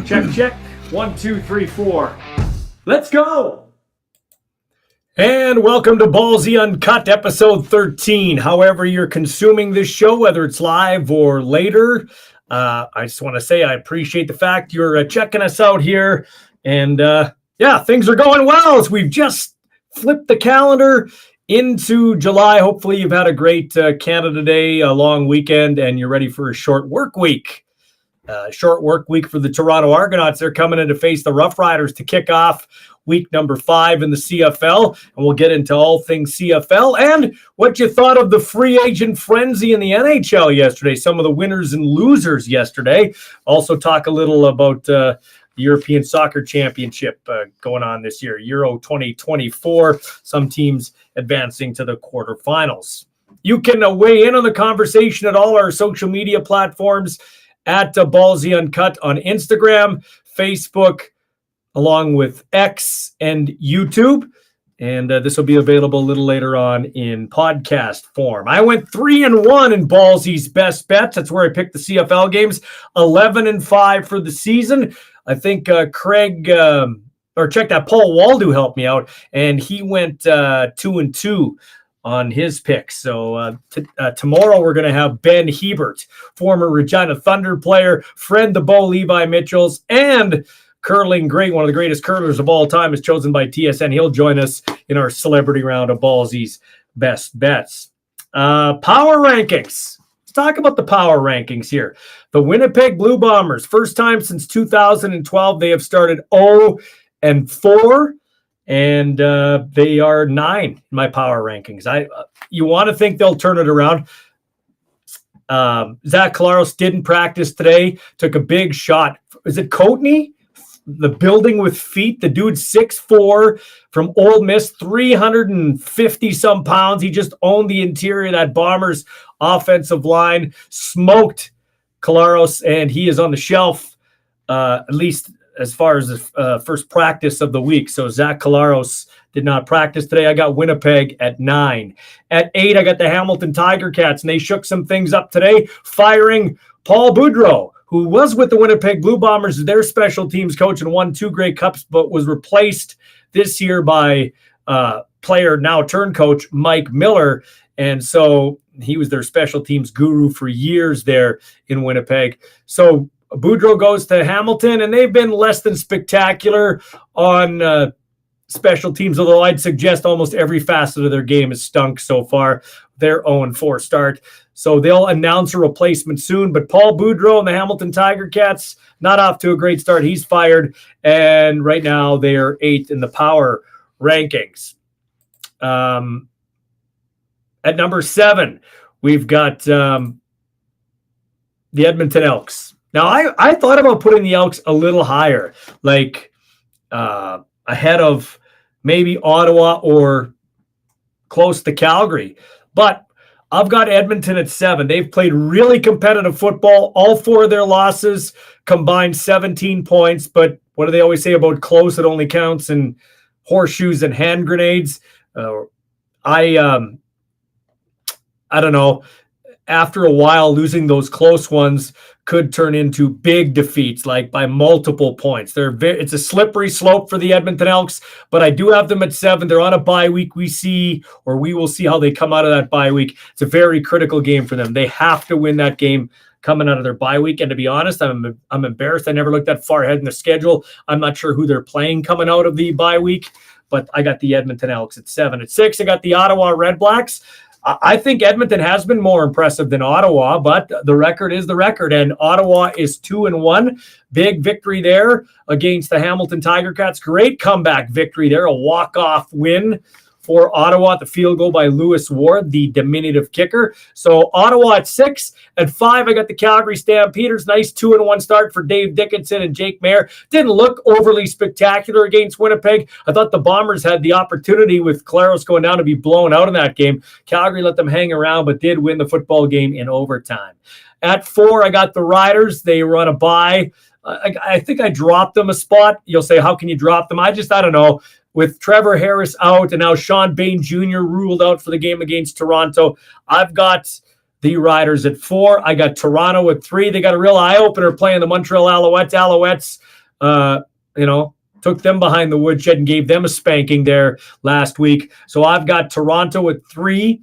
Check. 1, 2, 3, 4. Let's go. And welcome to Ballsy Uncut, episode 13. However you're consuming this show, whether it's live or later, I just want to say I appreciate the fact you're checking us out here. And things are going well as we've just flipped the calendar into July. Hopefully you've had a great Canada Day, a long weekend, and you're ready for a short work week. Short work week for the Toronto Argonauts. They're coming in to face the Rough Riders to kick off week number 5 in the CFL. And we'll get into all things CFL and what you thought of the free agent frenzy in the NHL yesterday, some of the winners and losers yesterday. Also talk a little about the European Soccer Championship going on this year, Euro 2024, some teams advancing to the quarterfinals. You can weigh in on the conversation at all our social media platforms at Ballsy Uncut on Instagram, Facebook, along with X and YouTube. And this will be available a little later on in podcast form. I went 3-1 in Ballsy's best bets. That's where I picked the CFL games. 11-5 for the season. I think Paul Waldo helped me out, and he went 2-2 on his picks. So tomorrow we're going to have Ben Hebert, former Regina Thunder player, friend to Bo Levi Mitchells, and curling great, one of the greatest curlers of all time, is chosen by TSN. He'll join us in our celebrity round of Ballsy's best bets. Power rankings. Let's talk about the power rankings here. The Winnipeg Blue Bombers, first time since 2012, they have started 0-4. And they are 9 in my power rankings. You want to think they'll turn it around. Zach Collaros didn't practice today. Took a big shot. Is it Coatney? The building with feet. The dude's 6'4", from Ole Miss, 350-some pounds. He just owned the interior of that Bombers offensive line. Smoked Collaros, and he is on the shelf, at least as far as the first practice of the week. So Zach Collaros did not practice today. I got Winnipeg at 9. At 8, I got the Hamilton Tiger Cats, and they shook some things up today, firing Paul Boudreau, who was with the Winnipeg Blue Bombers as their special teams coach and won 2 Grey Cups, but was replaced this year by player, now turn coach, Mike Miller. And so he was their special teams guru for years there in Winnipeg. So Boudreau goes to Hamilton, and they've been less than spectacular on special teams, although I'd suggest almost every facet of their game has stunk so far. Their 0-4 start. So they'll announce a replacement soon. But Paul Boudreau and the Hamilton Tiger Cats, not off to a great start. He's fired, and right now they are 8th in the power rankings. At number 7, we've got the Edmonton Elks. Now, I thought about putting the Elks a little higher, like ahead of maybe Ottawa or close to Calgary. But I've got Edmonton at 7. They've played really competitive football. All 4 of their losses combined 17 points. But what do they always say about close? It only counts in horseshoes and hand grenades. I don't know. After a while, losing those close ones could turn into big defeats, like by multiple points. It's a slippery slope for the Edmonton Elks, but I do have them at 7. They're on a bye week. We will see how they come out of that bye week. It's a very critical game for them. They have to win that game coming out of their bye week. And to be honest, I'm embarrassed. I never looked that far ahead in the schedule. I'm not sure who they're playing coming out of the bye week, but I got the Edmonton Elks at 7. At 6, I got the Ottawa Redblacks. I think Edmonton has been more impressive than Ottawa, but the record is the record, and Ottawa is 2-1. Big victory there against the Hamilton Tiger Cats. Great comeback victory there, a walk-off win for Ottawa. The field goal by Lewis Ward, the diminutive kicker. So Ottawa at 6. At 5, I got the Calgary Stampeders. Nice 2-1 start for Dave Dickinson and Jake Mayer. Didn't look overly spectacular against Winnipeg. I thought the Bombers had the opportunity with Collaros going down to be blown out in that game. Calgary let them hang around, but did win the football game in overtime. At 4, I got the Riders. They were on a bye. I think I dropped them a spot. You'll say, how can you drop them? I don't know. With Trevor Harris out and now Sean Bain Jr. ruled out for the game against Toronto, I've got the Riders at 4. I got Toronto at 3. They got a real eye-opener playing the Montreal Alouettes. Alouettes took them behind the woodshed and gave them a spanking there last week. So I've got Toronto at 3.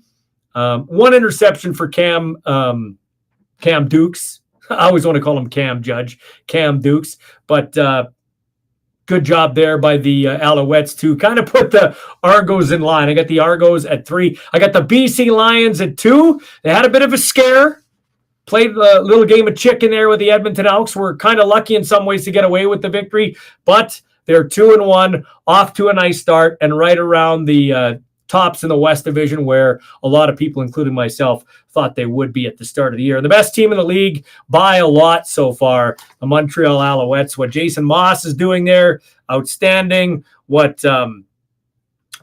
One interception for Cam Dukes. I always want to call him Cam Dukes. But good job there by the Alouettes to kind of put the Argos in line. I got the Argos at 3. I got the BC Lions at 2. They had a bit of a scare. Played a little game of chicken there with the Edmonton Elks. We're kind of lucky in some ways to get away with the victory, but they're 2-1, off to a nice start, and right around the tops in the West Division, where a lot of people, including myself, thought they would be at the start of the year. The best team in the league by a lot so far, the Montreal Alouettes. What Jason Moss is doing there, outstanding. What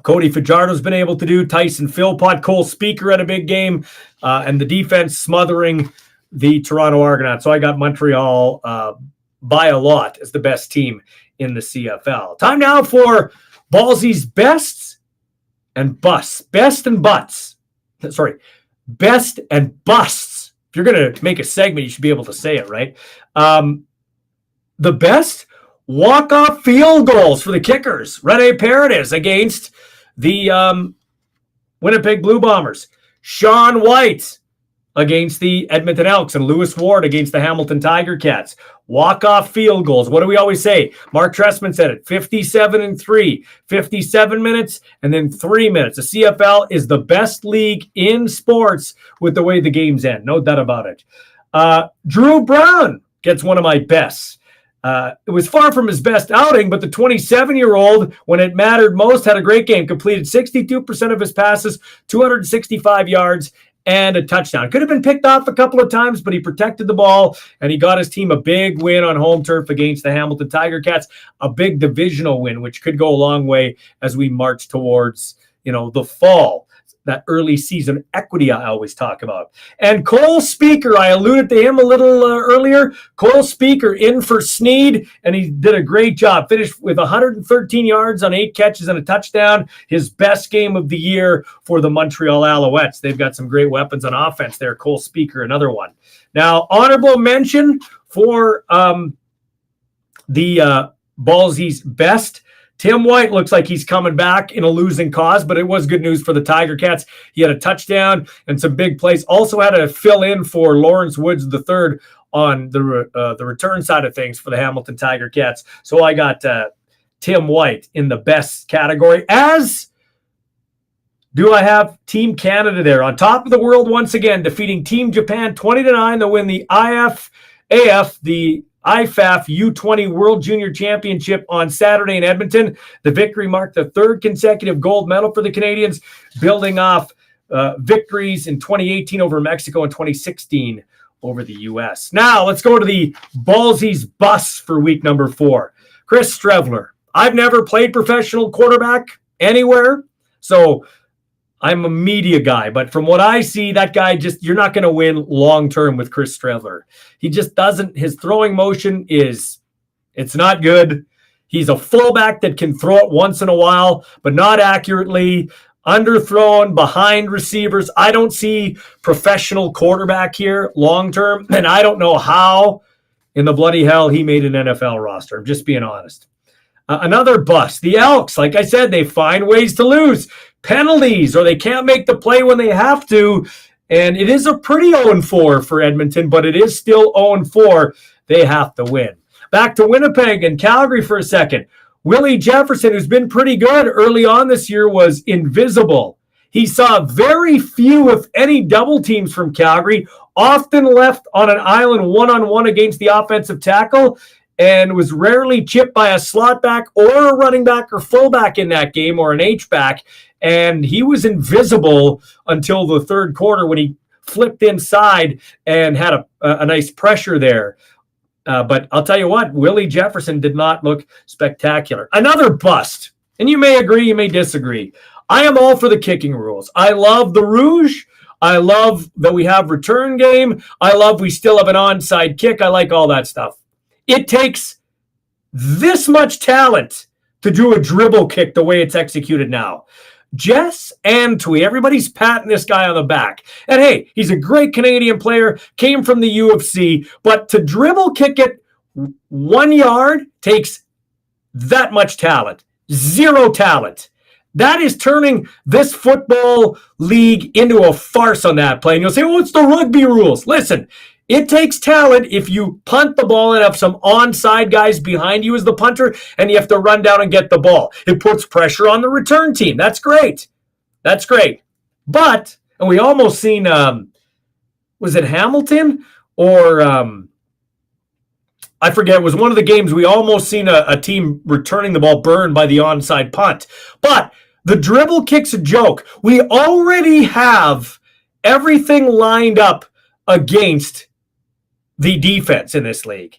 Cody Fajardo's been able to do, Tyson Philpott, Cole Speaker had a big game, and the defense smothering the Toronto Argonauts. So I got Montreal by a lot as the best team in the CFL. Time now for Ballsy's bests and busts. Best and busts. Best and busts. If you're going to make a segment, you should be able to say it, right? The best walk-off field goals for the Kickers. Rene Paredes against the Winnipeg Blue Bombers. Sean White against the Edmonton Elks, and Lewis Ward against the Hamilton Tiger Cats. Walk-off field goals. What do we always say? Mark Trestman said it. 57 and 3. 57 minutes and then 3 minutes. The CFL is the best league in sports with the way the games end. No doubt about it. Drew Brown gets one of my bests. It was far from his best outing, but the 27-year-old, when it mattered most, had a great game. Completed 62% of his passes, 265 yards, and a touchdown. Could have been picked off a couple of times, but he protected the ball, and he got his team a big win on home turf against the Hamilton Tiger Cats, a big divisional win, which could go a long way as we march towards, the fall. That early season equity I always talk about. And Cole Speaker, I alluded to him a little earlier. Cole Speaker in for Sneed, and he did a great job. Finished with 113 yards on 8 catches and a touchdown. His best game of the year for the Montreal Alouettes. They've got some great weapons on offense there. Cole Speaker, another one. Now, honorable mention for the Ballsy's best. Tim White looks like he's coming back in a losing cause, but it was good news for the Tiger Cats. He had a touchdown and some big plays. Also had to fill in for Lawrence Woods III on the return side of things for the Hamilton Tiger Cats. So I got Tim White in the best category, as do I have Team Canada there. On top of the world once again, defeating Team Japan 20-9 to win the the IFAF U20 World Junior Championship on Saturday in Edmonton. The victory marked the 3rd consecutive gold medal for the Canadians, building off victories in 2018 over Mexico and 2016 over the U.S. Now, let's go to the Ballsy's bus for week number 4. Chris Streveler. I've never played professional quarterback anywhere, so I'm a media guy, but from what I see, that guy you're not going to win long-term with Chris Streveler. He just doesn't, his throwing motion it's not good. He's a fullback that can throw it once in a while, but not accurately, underthrown, behind receivers. I don't see professional quarterback here long-term, and I don't know how in the bloody hell he made an NFL roster. I'm just being honest. Another bust. The Elks, like I said, they find ways to lose. Penalties, or they can't make the play when they have to. And it is a pretty 0-4 for Edmonton, but it is still 0-4. They have to win. Back to Winnipeg and Calgary for a second. Willie Jefferson, who's been pretty good early on this year, was invisible. He saw very few, if any, double teams from Calgary, often left on an island one-on-one against the offensive tackle, and was rarely chipped by a slot back or a running back or fullback in that game, or an H-back. And he was invisible until the third quarter when he flipped inside and had a nice pressure there. But I'll tell you what, Willie Jefferson did not look spectacular. Another bust, and you may agree, you may disagree. I am all for the kicking rules. I love the Rouge. I love that we have return game. I love we still have an onside kick. I like all that stuff. It takes this much talent to do a dribble kick the way it's executed now. Jess Antwi, everybody's patting this guy on the back. And hey, he's a great Canadian player, came from the UFC, but to dribble kick it 1 yard takes that much talent. 0 talent. That is turning this football league into a farce on that play. And you'll say, well, it's the rugby rules. Listen, it takes talent if you punt the ball and have some onside guys behind you as the punter, and you have to run down and get the ball. It puts pressure on the return team. That's great. That's great. But, and we almost seen, was it Hamilton or I forget, it was one of the games we almost seen a team returning the ball burned by the onside punt. But the dribble kick's a joke. We already have everything lined up against the defense in this league.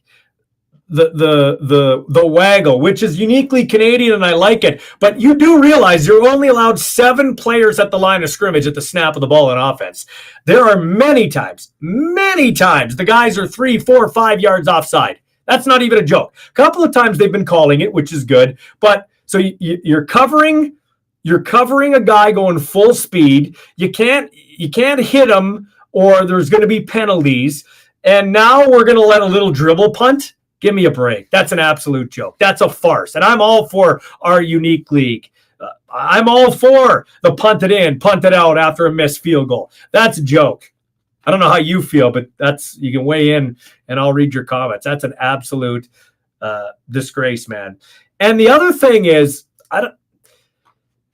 The waggle, which is uniquely Canadian, and I like it. But you do realize you're only allowed 7 players at the line of scrimmage at the snap of the ball in offense. There are many times, the guys are 3, 4, 5 yards offside. That's not even a joke. A couple of times they've been calling it, which is good. But so you're covering a guy going full speed. You can't hit him, or there's going to be penalties. And now we're going to let a little dribble punt. Give me a break. That's an absolute joke. That's a farce. And I'm all for our unique league. I'm all for the punt it in, punt it out after a missed field goal. That's a joke. I don't know how you feel, but you can weigh in and I'll read your comments. That's an absolute disgrace, man. And the other thing is,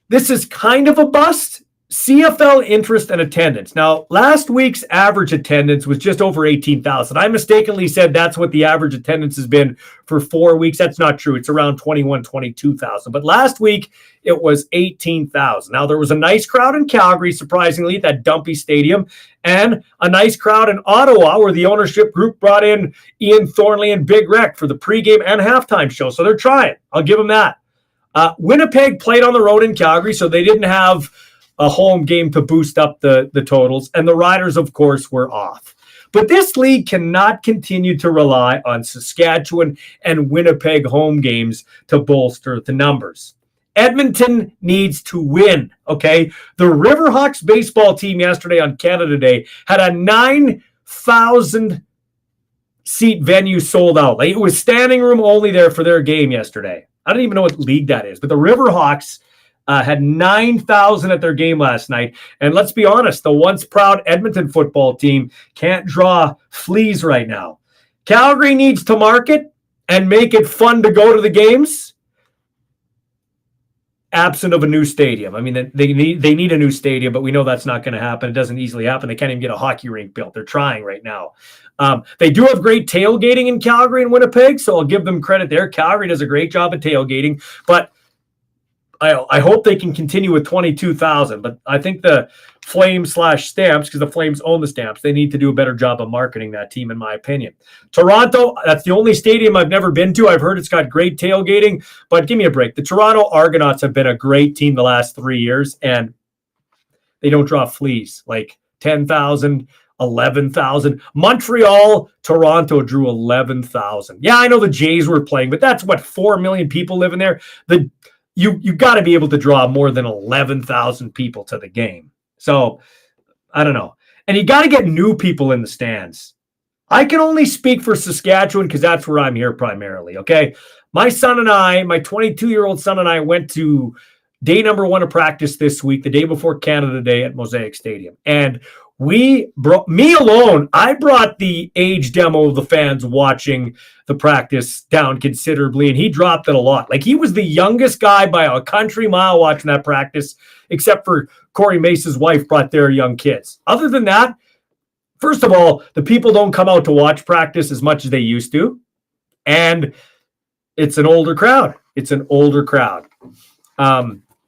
this is kind of a bust. CFL interest and attendance. Now, last week's average attendance was just over 18,000. I mistakenly said that's what the average attendance has been for 4 weeks. That's not true. It's around 21, 22,000. But last week, it was 18,000. Now, there was a nice crowd in Calgary, surprisingly, at that dumpy stadium, and a nice crowd in Ottawa, where the ownership group brought in Ian Thornley and Big Rec for the pregame and halftime show. So they're trying. I'll give them that. Winnipeg played on the road in Calgary, so they didn't have a home game to boost up the totals. And the Riders, of course, were off. But this league cannot continue to rely on Saskatchewan and Winnipeg home games to bolster the numbers. Edmonton needs to win, okay? The Riverhawks baseball team yesterday on Canada Day had a 9,000-seat venue sold out. Like, it was standing room only there for their game yesterday. I don't even know what league that is, but the Riverhawks had 9,000 at their game last night. And let's be honest, the once proud Edmonton football team can't draw fleas right now. Calgary needs to market and make it fun to go to the games, absent of a new stadium. I mean, they need a new stadium, but we know that's not going to happen. It doesn't easily happen. They can't even get a hockey rink built. They're trying right now. They do have great tailgating in Calgary and Winnipeg, so I'll give them credit there. Calgary does a great job at tailgating, but I hope they can continue with 22,000, but I think the Flames/Stamps, because the Flames own the Stamps, they need to do a better job of marketing that team, in my opinion. Toronto, that's the only stadium I've never been to. I've heard it's got great tailgating, but give me a break. The Toronto Argonauts have been a great team the last 3 years, and they don't draw fleas. Like 10,000, 11,000. Montreal, Toronto drew 11,000. Yeah, I know the Jays were playing, but that's what, 4 million people live in there. You got to be able to draw more than 11,000 people to the game. So, I don't know. And you got to get new people in the stands. I can only speak for Saskatchewan because that's where I'm here primarily, okay? My son and I, my 22-year-old son and I went to day number 1 of practice this week, the day before Canada Day at Mosaic Stadium. And I brought the age demo of the fans watching the practice down considerably, and he dropped it a lot. Like, he was the youngest guy by a country mile watching that practice, except for Corey Mace's wife brought their young kids. Other than that, first of all, the people don't come out to watch practice as much as they used to, and it's an older crowd.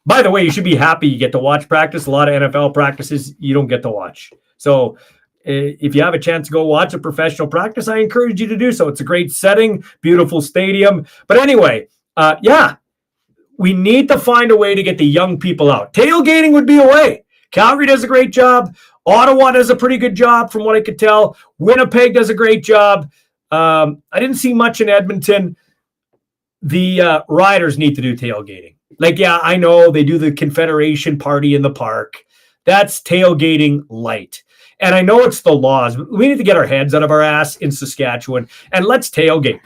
By the way, you should be happy you get to watch practice. A lot of NFL practices you don't get to watch. So if you have a chance to go watch a professional practice, I encourage you to do so. It's a great setting, beautiful stadium. But anyway, we need to find a way to get the young people out. Tailgating would be a way. Calgary does a great job. Ottawa does a pretty good job from what I could tell. Winnipeg does a great job. I didn't see much in Edmonton. The Riders need to do tailgating. Like, yeah, I know they do the Confederation party in the park. That's tailgating light. And I know it's the laws. We need to get our heads out of our ass in Saskatchewan and let's tailgate.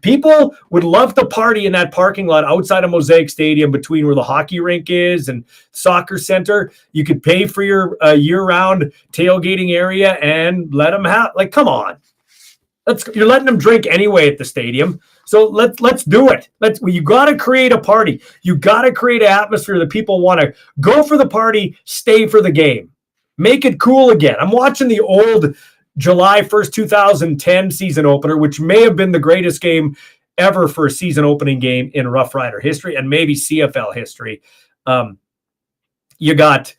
People would love to party in that parking lot outside of Mosaic Stadium between where the hockey rink is and soccer center. You could pay for your year-round tailgating area and let them have, like, come on. You're letting them drink anyway at the stadium. So let's do it. You got to create a party. You got to create an atmosphere that people want to go for the party, stay for the game. Make it cool again. I'm watching the old July 1st, 2010 season opener, which may have been the greatest game ever for a season opening game in Rough Rider history and maybe CFL history. You got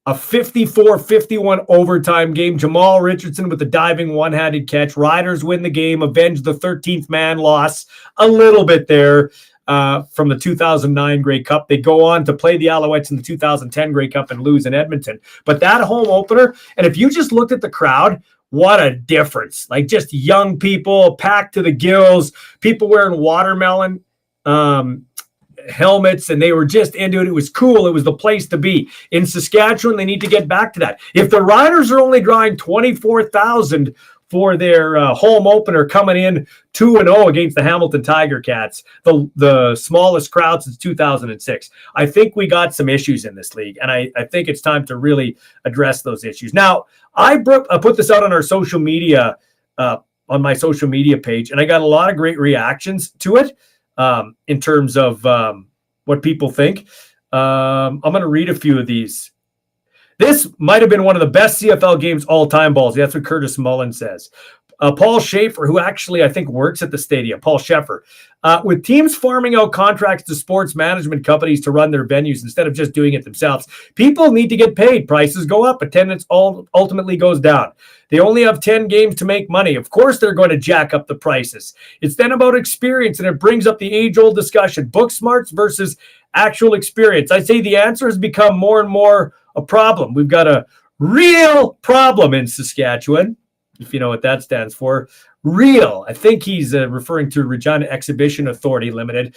a 54-51 overtime game. Jamal Richardson with the diving one-handed catch. Riders win the game, avenge the 13th man loss a little bit there from the 2009 Grey Cup. They go on to play the Alouettes in the 2010 Grey Cup and lose in Edmonton. But that home opener, and if you just looked at the crowd, what a difference. Like just young people packed to the gills, people wearing watermelon helmets, and they were just into it. It was cool. It was the place to be. In Saskatchewan, they need to get back to that. If the Riders are only drawing 24,000 for their home opener coming in 2-0 against the Hamilton Tiger Cats, the smallest crowd since 2006, I think we got some issues in this league, and I think it's time to really address those issues. Now, I put this out on our social media, on my social media page, and I got a lot of great reactions to it in terms of what people think. I'm going to read a few of these. This might have been one of the best CFL games all time, Ballsy. That's what Curtis Mullen says. Paul Schaefer, who actually I think works at the stadium, Paul Schaefer, with teams farming out contracts to sports management companies to run their venues instead of just doing it themselves, people need to get paid. Prices go up. Attendance ultimately goes down. They only have 10 games to make money. Of course, they're going to jack up the prices. It's then about experience, and it brings up the age-old discussion, book smarts versus actual experience. I'd say the answer has become more and more a problem. We've got a real problem in Saskatchewan, if you know what that stands for. Real. I think he's referring to Regina Exhibition Authority Limited.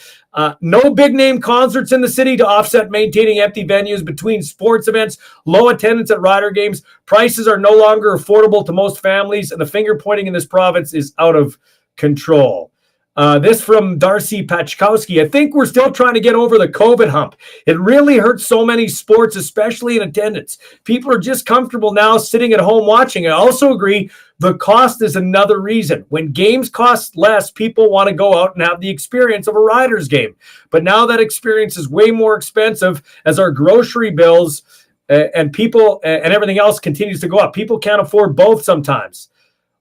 No big name concerts in the city to offset maintaining empty venues between sports events, low attendance at Rider games. Prices are no longer affordable to most families, and the finger pointing in this province is out of control. This from Darcy Pachkowski. I think we're still trying to get over the COVID hump. It really hurts so many sports, especially in attendance. People are just comfortable now sitting at home watching. I also agree the cost is another reason. When games cost less, people want to go out and have the experience of a Riders game. But now that experience is way more expensive as our grocery bills and people and everything else continues to go up. People can't afford both sometimes.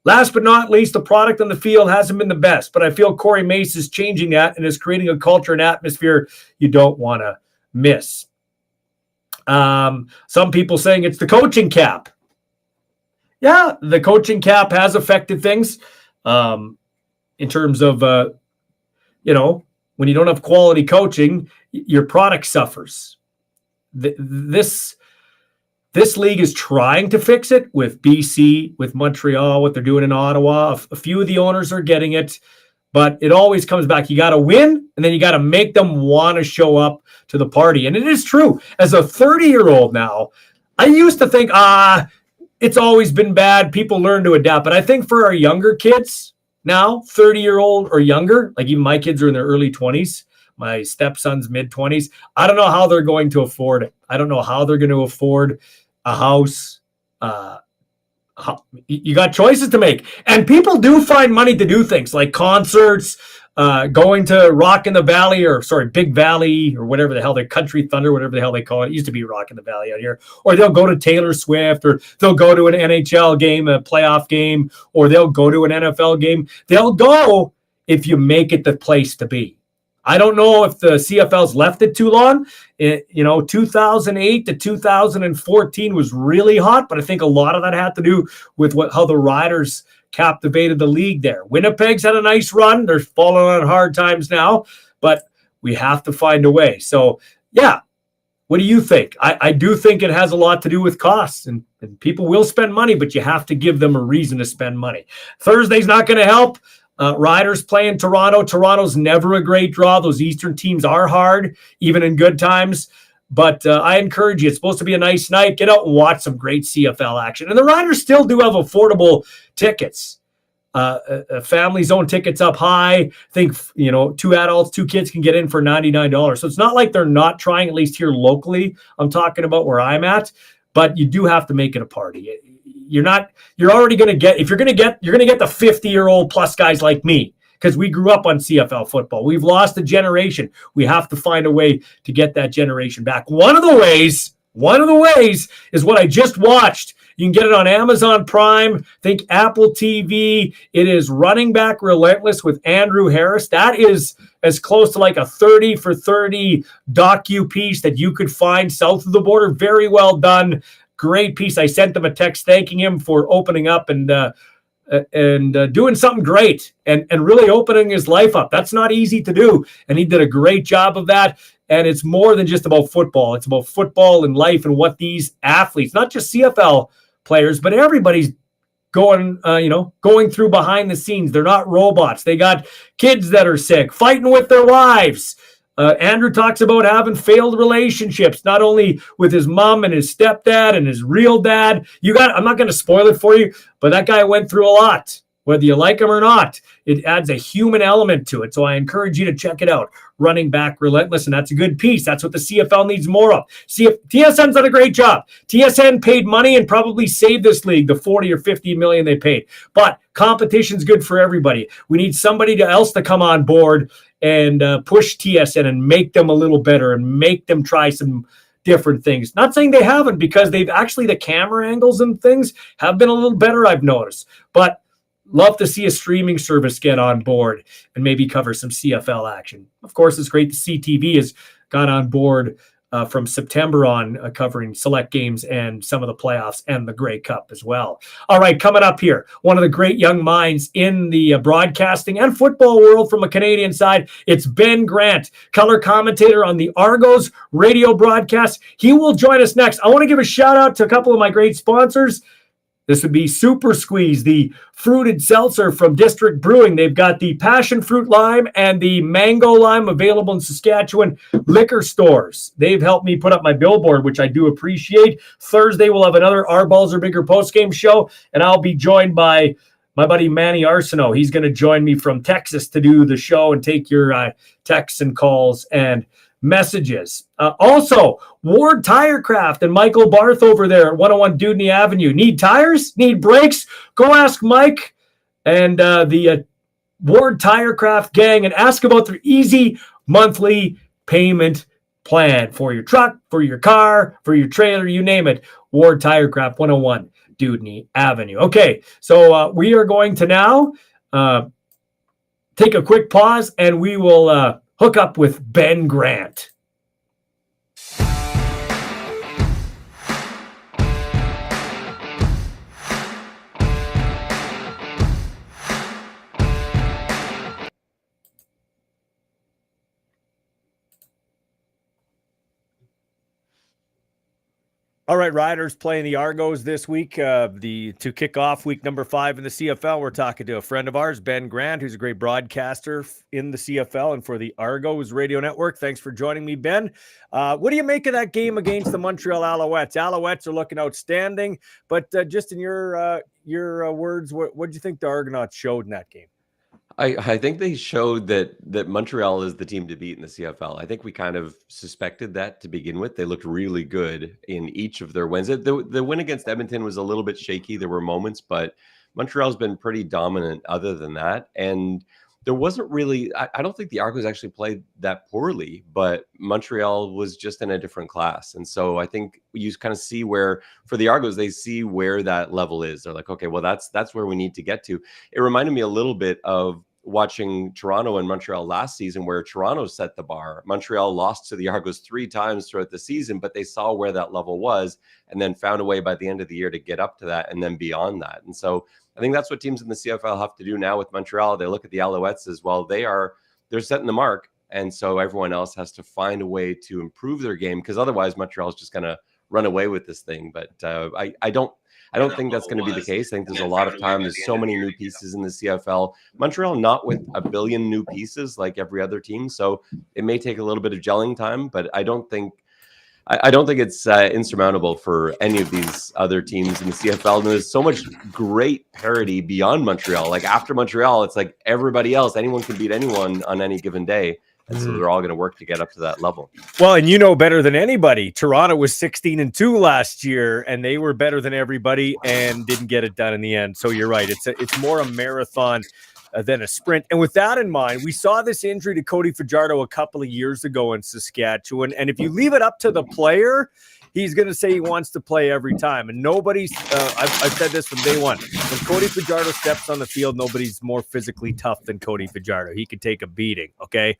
Last but not least, the product on the field hasn't been the best, but I feel Corey Mace is changing that and is creating a culture and atmosphere you don't want to miss. Some people saying it's the coaching cap. Yeah, the coaching cap has affected things in terms of, when you don't have quality coaching, your product suffers. This league is trying to fix it with BC, with Montreal, what they're doing in Ottawa. A few of the owners are getting it, but it always comes back. You got to win, and then you got to make them want to show up to the party. And it is true. As a 30-year-old now, I used to think, it's always been bad. People learn to adapt. But I think for our younger kids now, 30-year-old or younger, like even my kids are in their early 20s, my stepson's mid-20s, I don't know how they're going to afford it. I don't know how they're going to afford a house. You got choices to make, and people do find money to do things like concerts, going to Rock in the Valley, Big Valley, or whatever the hell, the Country Thunder, whatever the hell they call it. It used to be Rock in the Valley out here. Or they'll go to Taylor Swift, or they'll go to an NHL game, a playoff game, or they'll go to an NFL game. They'll go if you make it the place to be. I don't know if the CFL's left it too long. 2008 to 2014 was really hot, but I think a lot of that had to do with how the Riders captivated the league there. Winnipeg's had a nice run. They're falling on hard times now, but we have to find a way. So, yeah, what do you think? I do think it has a lot to do with costs, and people will spend money, but you have to give them a reason to spend money. Thursday's not going to help. Riders play in Toronto. Toronto's never a great draw. Those Eastern teams are hard, even in good times. But I encourage you. It's supposed to be a nice night. Get out and watch some great CFL action. And the Riders still do have affordable tickets. Family zone tickets up high. I think, 2 adults, 2 kids can get in for $99. So it's not like they're not trying, at least here locally. I'm talking about where I'm at, but you do have to make it a party. You're already going to get, if you're going to get the 50-year-old plus guys like me, because we grew up on CFL football. We've lost a generation. We have to find a way to get that generation back. One of the ways is what I just watched. You can get it on Amazon Prime, think Apple TV. It is Running Back Relentless with Andrew Harris. That is as close to like a 30 for 30 docu piece that you could find south of the border. Very well done. Great piece. I sent him a text thanking him for opening up and doing something great and really opening his life up. That's not easy to do. And he did a great job of that. And it's more than just about football. It's about football and life and what these athletes, not just CFL players, but everybody's going through behind the scenes. They're not robots. They got kids that are sick, fighting with their wives. Andrew talks about having failed relationships, not only with his mom and his stepdad and his real dad. I'm not going to spoil it for you, but that guy went through a lot. Whether you like him or not, it adds a human element to it. So I encourage you to check it out. Running Back Relentless, and that's a good piece. That's what the CFL needs more of. TSN's done a great job. TSN paid money and probably saved this league, the 40 or 50 million they paid. But competition's good for everybody. We need somebody else to come on board and push TSN and make them a little better and make them try some different things. Not saying they haven't, because they've actually, the camera angles and things have been a little better, I've noticed. But love to see a streaming service get on board and maybe cover some CFL action. Of course, it's great to see TV has got on board from September on, covering select games and some of the playoffs and the Grey Cup as well. All right, coming up here, one of the great young minds in the broadcasting and football world from a Canadian side, it's Ben Grant, color commentator on the Argos radio broadcast. He will join us next. I want to give a shout out to a couple of my great sponsors. This would be Super Squeeze, the fruited seltzer from District Brewing. They've got the passion fruit lime and the mango lime available in Saskatchewan liquor stores. They've helped me put up my billboard, which I do appreciate. Thursday, we'll have another Our Balls Are Bigger postgame show, and I'll be joined by my buddy Manny Arsenault. He's going to join me from Texas to do the show and take your texts and calls and messages. Also, Ward Tirecraft and Michael Barth over there at 101 Dudney Avenue. Need tires? Need brakes? Go ask Mike and the Ward Tirecraft gang and ask about their easy monthly payment plan for your truck, for your car, for your trailer, you name it. Ward Tirecraft, 101 Dudney Avenue. Okay, so we are going to now take a quick pause, and we will hook up with Ben Grant. All right, Riders playing the Argos this week. To kick off week number 5 in the CFL, we're talking to a friend of ours, Ben Grant, who's a great broadcaster in the CFL and for the Argos radio network. Thanks for joining me, Ben. What do you make of that game against the Montreal Alouettes? Alouettes are looking outstanding, but just in your words, what do you think the Argonauts showed in that game? I think they showed that Montreal is the team to beat in the CFL. I think we kind of suspected that to begin with. They looked really good in each of their wins. The win against Edmonton was a little bit shaky. There were moments, but Montreal's been pretty dominant other than that. And there wasn't really, I don't think the Argos actually played that poorly, but Montreal was just in a different class. And so I think you kind of see where, for the Argos, they see where that level is. They're like, okay, well, that's where we need to get to. It reminded me a little bit of watching Toronto and Montreal last season, where Toronto set the bar. Montreal lost to the Argos 3 times throughout the season, but they saw where that level was and then found a way by the end of the year to get up to that and then beyond that. And so I think that's what teams in the CFL have to do now with Montreal. They look at the Alouettes as well. They're setting the mark. And so everyone else has to find a way to improve their game, because otherwise Montreal is just going to run away with this thing. But I don't think that's going to be the case. I think there's a lot of time. There's so many new pieces in the CFL. Montreal, not with a billion new pieces like every other team. So it may take a little bit of gelling time, but I don't think I don't think it's insurmountable for any of these other teams in the CFL. And there's so much great parity beyond Montreal. Like after Montreal, it's like everybody else, anyone can beat anyone on any given day. And so they're all going to work to get up to that level. Well, and you know better than anybody, Toronto was 16-2 last year, and they were better than everybody and didn't get it done in the end. So you're right. It's more a marathon than a sprint. And with that in mind, we saw this injury to Cody Fajardo a couple of years ago in Saskatchewan. And if you leave it up to the player, he's going to say he wants to play every time. And nobody's, I've said this from day one, when Cody Fajardo steps on the field, nobody's more physically tough than Cody Fajardo. He could take a beating, okay?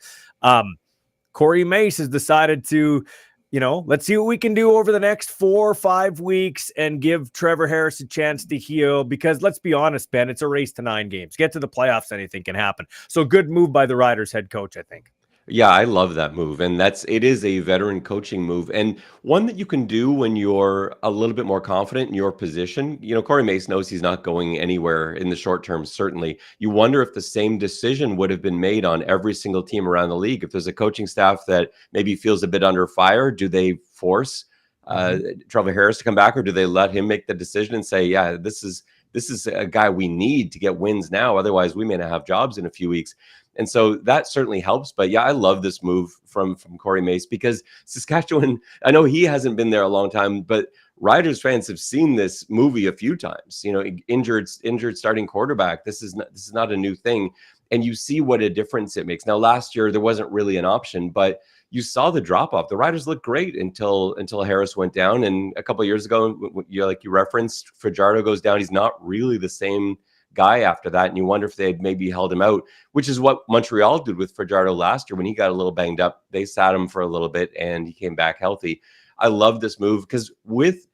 Corey Mace has decided to, let's see what we can do over the next 4 or 5 weeks and give Trevor Harris a chance to heal, because let's be honest, Ben, it's a race to 9 games. Get to the playoffs, anything can happen. So good move by the Riders head coach, I think. Yeah, I love that move. And it is a veteran coaching move, and one that you can do when you're a little bit more confident in your position. Corey Mace knows he's not going anywhere in the short term, certainly. You wonder if the same decision would have been made on every single team around the league. If there's a coaching staff that maybe feels a bit under fire, do they force Trevor Harris to come back, or do they let him make the decision and say, yeah, this is a guy we need to get wins now. Otherwise, we may not have jobs in a few weeks. And so that certainly helps. But yeah, I love this move from Corey Mace, because Saskatchewan, I know he hasn't been there a long time, but Riders fans have seen this movie a few times. Injured starting quarterback. This is not a new thing. And you see what a difference it makes. Now, last year, there wasn't really an option, but you saw the drop off. The Riders looked great until Harris went down. And a couple of years ago, like you referenced, Fajardo goes down. He's not really the same guy after that, and you wonder if they had maybe held him out, which is what Montreal did with Fajardo last year when he got a little banged up. They sat him for a little bit and he came back healthy. I love this move because with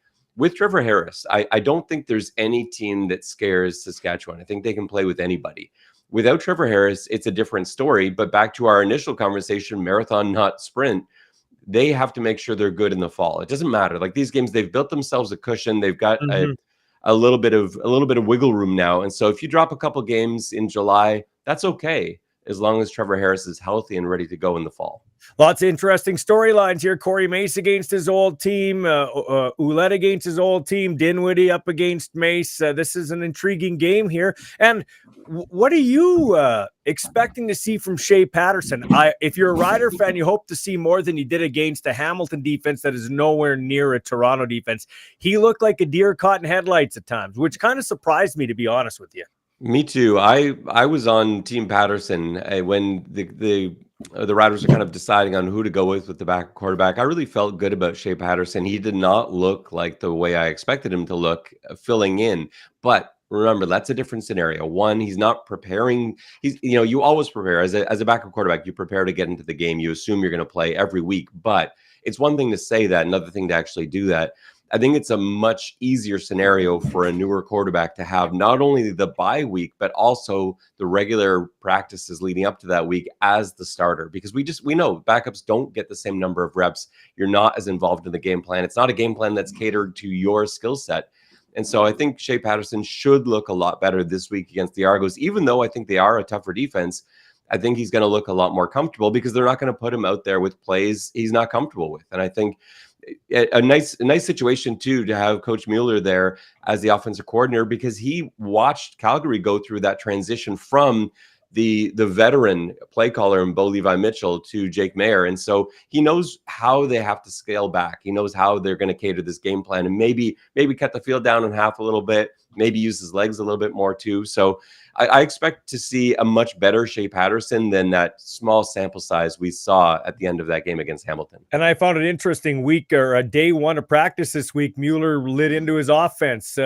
Trevor Harris, I don't think there's any team that scares Saskatchewan. I think they can play with anybody. Without Trevor Harris, it's a different story. But back to our initial conversation, marathon, not sprint, they have to make sure they're good in the fall. It doesn't matter. Like these games, they've built themselves a cushion. They've got a little bit of wiggle room now. And so if you drop a couple games in July, that's okay, as long as Trevor Harris is healthy and ready to go in the fall. Lots of interesting storylines here. Corey Mace against his old team, Ouellette against his old team, Dinwiddie up against Mace. This is an intriguing game here. And what are you expecting to see from Shea Patterson? If you're a Rider fan, you hope to see more than he did against a Hamilton defense that is nowhere near a Toronto defense. He looked like a deer caught in headlights at times, which kind of surprised me, to be honest with you. Me too. I was on Team Patterson when the Riders are kind of deciding on who to go with the back quarterback. I really felt good about Shea Patterson. He did not look like the way I expected him to look filling in. But remember, that's a different scenario. One, he's not preparing. You always prepare as a backup quarterback. You prepare to get into the game. You assume you're going to play every week. But it's one thing to say that, another thing to actually do that. I think it's a much easier scenario for a newer quarterback to have not only the bye week, but also the regular practices leading up to that week as the starter, because we know backups don't get the same number of reps. You're not as involved in the game plan. It's not a game plan that's catered to your skill set. And so I think Shea Patterson should look a lot better this week against the Argos, even though I think they are a tougher defense. I think he's going to look a lot more comfortable because they're not going to put him out there with plays he's not comfortable with. And I think a nice situation too to have Coach Mueller there as the offensive coordinator, because he watched Calgary go through that transition from the veteran play caller in Bo Levi Mitchell to Jake Mayer. And so he knows how they have to scale back. He knows how they're going to cater this game plan and maybe cut the field down in half a little bit, maybe use his legs a little bit more too. So I expect to see a much better Shea Patterson than that small sample size we saw at the end of that game against Hamilton. And I found it interesting day one of practice this week, Mueller lit into his offense. He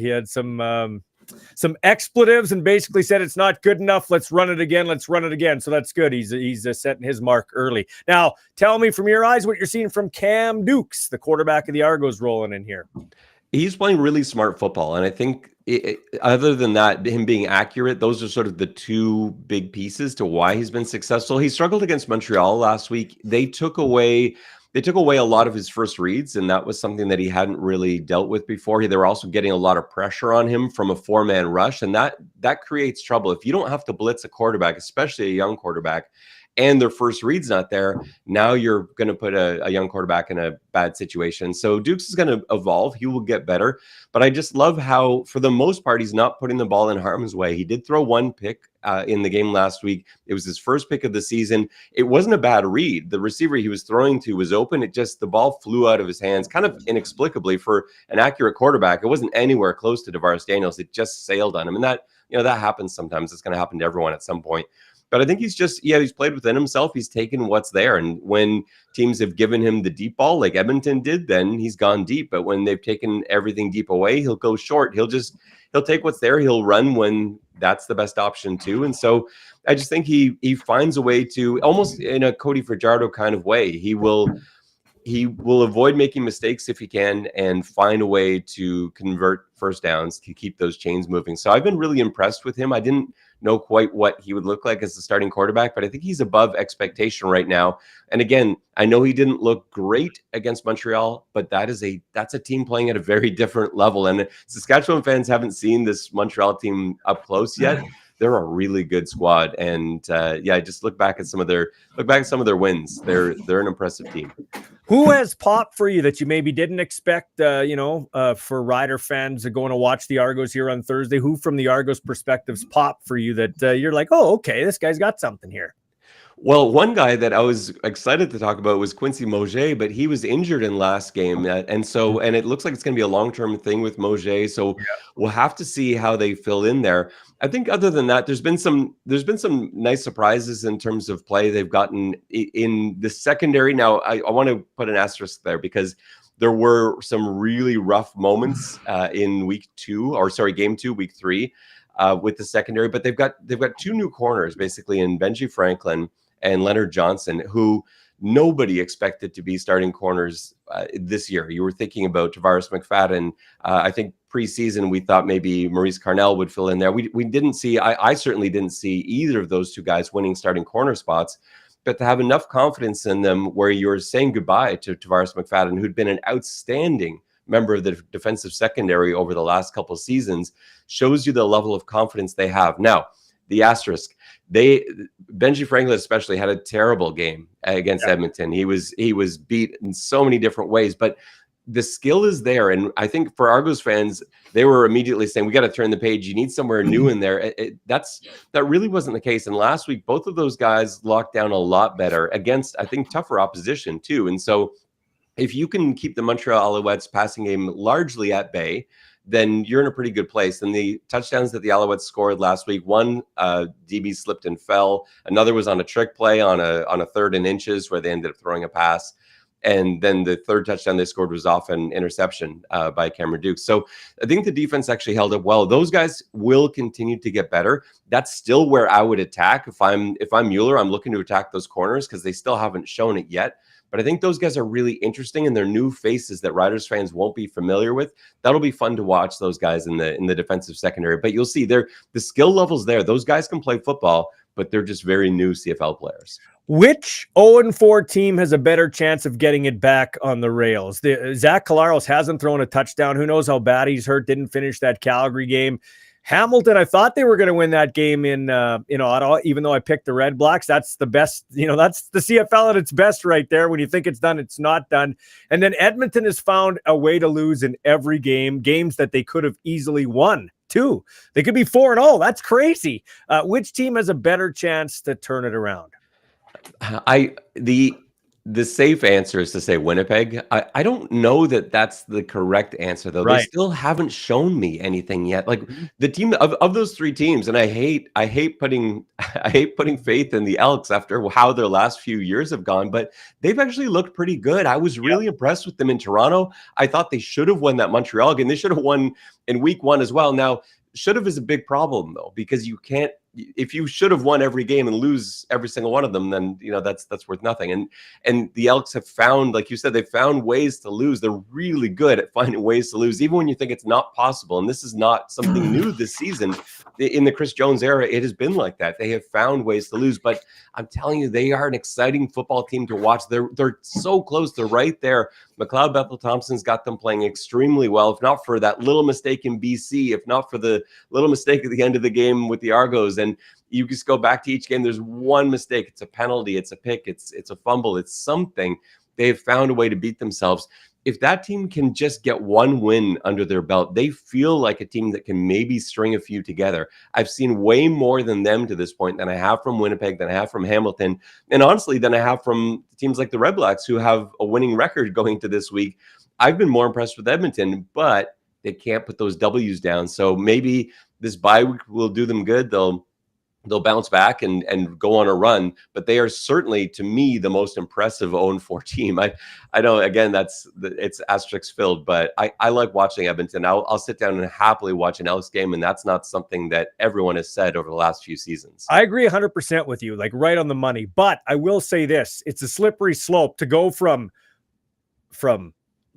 had some expletives and basically said, it's not good enough. Let's run it again. So that's good. He's setting his mark early. Now, tell me from your eyes what you're seeing from Cam Dukes, the quarterback of the Argos, rolling in here. He's playing really smart football. And I think other than that, him being accurate, those are sort of the two big pieces to why he's been successful. He struggled against Montreal last week. They took away a lot of his first reads, and that was something that he hadn't really dealt with before. They were also getting a lot of pressure on him from a four-man rush, and that creates trouble. If you don't have to blitz a quarterback, especially a young quarterback, and their first read's not there, now you're going to put a young quarterback in a bad situation. So Dukes is going to evolve. He will get better. But I just love how, for the most part, he's not putting the ball in harm's way. He did throw one pick in the game last week. It was his first pick of the season. It wasn't a bad read. The receiver he was throwing to was open. The ball flew out of his hands kind of inexplicably for an accurate quarterback. It wasn't anywhere close to DeVaris Daniels. It just sailed on him. And that happens sometimes. It's going to happen to everyone at some point. But I think he's played within himself. He's taken what's there. And when teams have given him the deep ball, like Edmonton did, then he's gone deep. But when they've taken everything deep away, he'll go short. He'll take what's there. He'll run when that's the best option too. And so I just think he finds a way to, almost in a Cody Fajardo kind of way, he will avoid making mistakes if he can and find a way to convert first downs to keep those chains moving. So I've been really impressed with him. I didn't know quite what he would look like as the starting quarterback, but I think he's above expectation right now. And again, I know he didn't look great against Montreal, but that's a team playing at a very different level. And Saskatchewan fans haven't seen this Montreal team up close yet. They're a really good squad, and just look back at some of their wins. They're an impressive team. Who has popped for you that you maybe didn't expect? For Rider fans going to watch the Argos here on Thursday, who from the Argos perspectives popped for you that you're like, oh, okay, this guy's got something here? Well, one guy that I was excited to talk about was Quincy Mauger, but he was injured in last game. And it looks like it's going to be a long-term thing with Mauger. So we'll have to see how they fill in there. I think other than that, there's been some nice surprises in terms of play they've gotten in the secondary. Now, I want to put an asterisk there because there were some really rough moments in game 2, week 3 with the secondary, but they've got 2 new corners basically in Benji Franklin and Leonard Johnson, who nobody expected to be starting corners this year. You were thinking about Tavares McFadden. I think preseason we thought maybe Maurice Carnell would fill in there. We didn't see, I certainly didn't see either of those 2 guys winning starting corner spots, but to have enough confidence in them where you're saying goodbye to Tavares McFadden, who'd been an outstanding member of the defensive secondary over the last couple of seasons, shows you the level of confidence they have. Now, the asterisk, Benji Franklin especially had a terrible game against Edmonton. He was beat in so many different ways, but the skill is there. And I think for Argos fans, they were immediately saying, we got to turn the page. You need somewhere new in there. That really wasn't the case. And last week, both of those guys locked down a lot better against, I think, tougher opposition too. And so if you can keep the Montreal Alouettes passing game largely at bay, then you're in a pretty good place. And the touchdowns that the Alouettes scored last week, one DB slipped and fell. Another was on a trick play on a 3rd and inches where they ended up throwing a pass. And then the third touchdown they scored was off an interception by Cameron Dukes. So I think the defense actually held up well. Those guys will continue to get better. That's still where I would attack. If I'm Mueller, I'm looking to attack those corners because they still haven't shown it yet. But I think those guys are really interesting, and they're new faces that Riders fans won't be familiar with. That'll be fun to watch those guys in the defensive secondary. But you'll see the skill level's there. Those guys can play football, but they're just very new CFL players. Which 0-4 team has a better chance of getting it back on the rails? Zach Collaros hasn't thrown a touchdown. Who knows how bad he's hurt? Didn't finish that Calgary game. Hamilton, I thought they were going to win that game in Ottawa, even though I picked the Red Blacks. That's the best, that's the CFL at its best right there. When you think it's done, it's not done. And then Edmonton has found a way to lose in every game, games that they could have easily won too. They could be 4-0. That's crazy. Which team has a better chance to turn it around? The safe answer is to say Winnipeg. I don't know that that's the correct answer, though. Right. They still haven't shown me anything yet. Like the team of those 3 teams, and I hate putting faith in the Elks after how their last few years have gone, but they've actually looked pretty good. I was really impressed with them in Toronto. I thought they should have won that Montreal game. They should have won in week 1 as well. Now, should have is a big problem though, because you can't. If you should have won every game and lose every single one of them, then that's worth nothing. And the Elks have found, like you said, they've found ways to lose. They're really good at finding ways to lose, even when you think it's not possible. And this is not something new this season. In the Chris Jones era, it has been like that. They have found ways to lose. But I'm telling you, they are an exciting football team to watch. They're so close. They're right there McLeod Bethel-Thompson's got them playing extremely well, if not for that little mistake in BC, if not for the little mistake at the end of the game with the Argos. And you just go back to each game, there's one mistake. It's a penalty, it's a pick, it's a fumble, it's something. They've found a way to beat themselves. If that team can just get one win under their belt, they feel like a team that can maybe string a few together. I've seen way more than them to this point than I have from Winnipeg, than I have from Hamilton, and honestly, than I have from teams like the Red Blacks, who have a winning record going to this week. I've been more impressed with Edmonton, but they can't put those W's down. So maybe this bye week will do them good. They'll bounce back and go on a run, but they are certainly, to me, the most impressive 0-4 team. I know, again, it's asterisk filled, but I like watching Edmonton. I'll sit down and happily watch an Elks game, and that's not something that everyone has said over the last few seasons. I agree 100% with you, like right on the money. But I will say this: it's a slippery slope to go from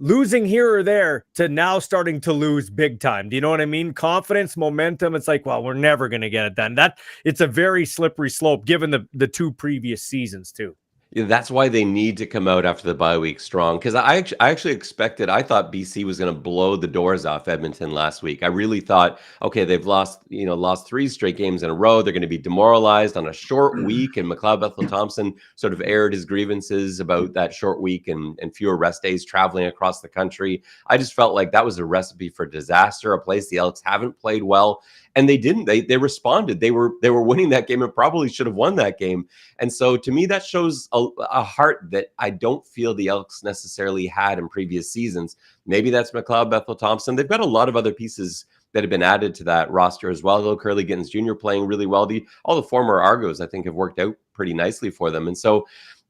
losing here or there to now starting to lose big time. Do you know what I mean? Confidence, momentum. It's like, well, we're never going to get it done. It's a very slippery slope given the two previous seasons too. Yeah, that's why they need to come out after the bye week strong. Because I actually thought BC was going to blow the doors off Edmonton last week. I really thought, okay, they've lost 3 straight games in a row. They're going to be demoralized on a short week. And McLeod Bethel-Thompson sort of aired his grievances about that short week and fewer rest days traveling across the country. I just felt like that was a recipe for disaster, a place the Elks haven't played well. And they didn't. They responded. They were winning that game and probably should have won that game. And so to me, that shows a heart that I don't feel the Elks necessarily had in previous seasons. Maybe that's McLeod Bethel-Thompson. They've got a lot of other pieces that have been added to that roster as well. Though Curly Gittins Jr. playing really well. All the former Argos, I think, have worked out pretty nicely for them. And so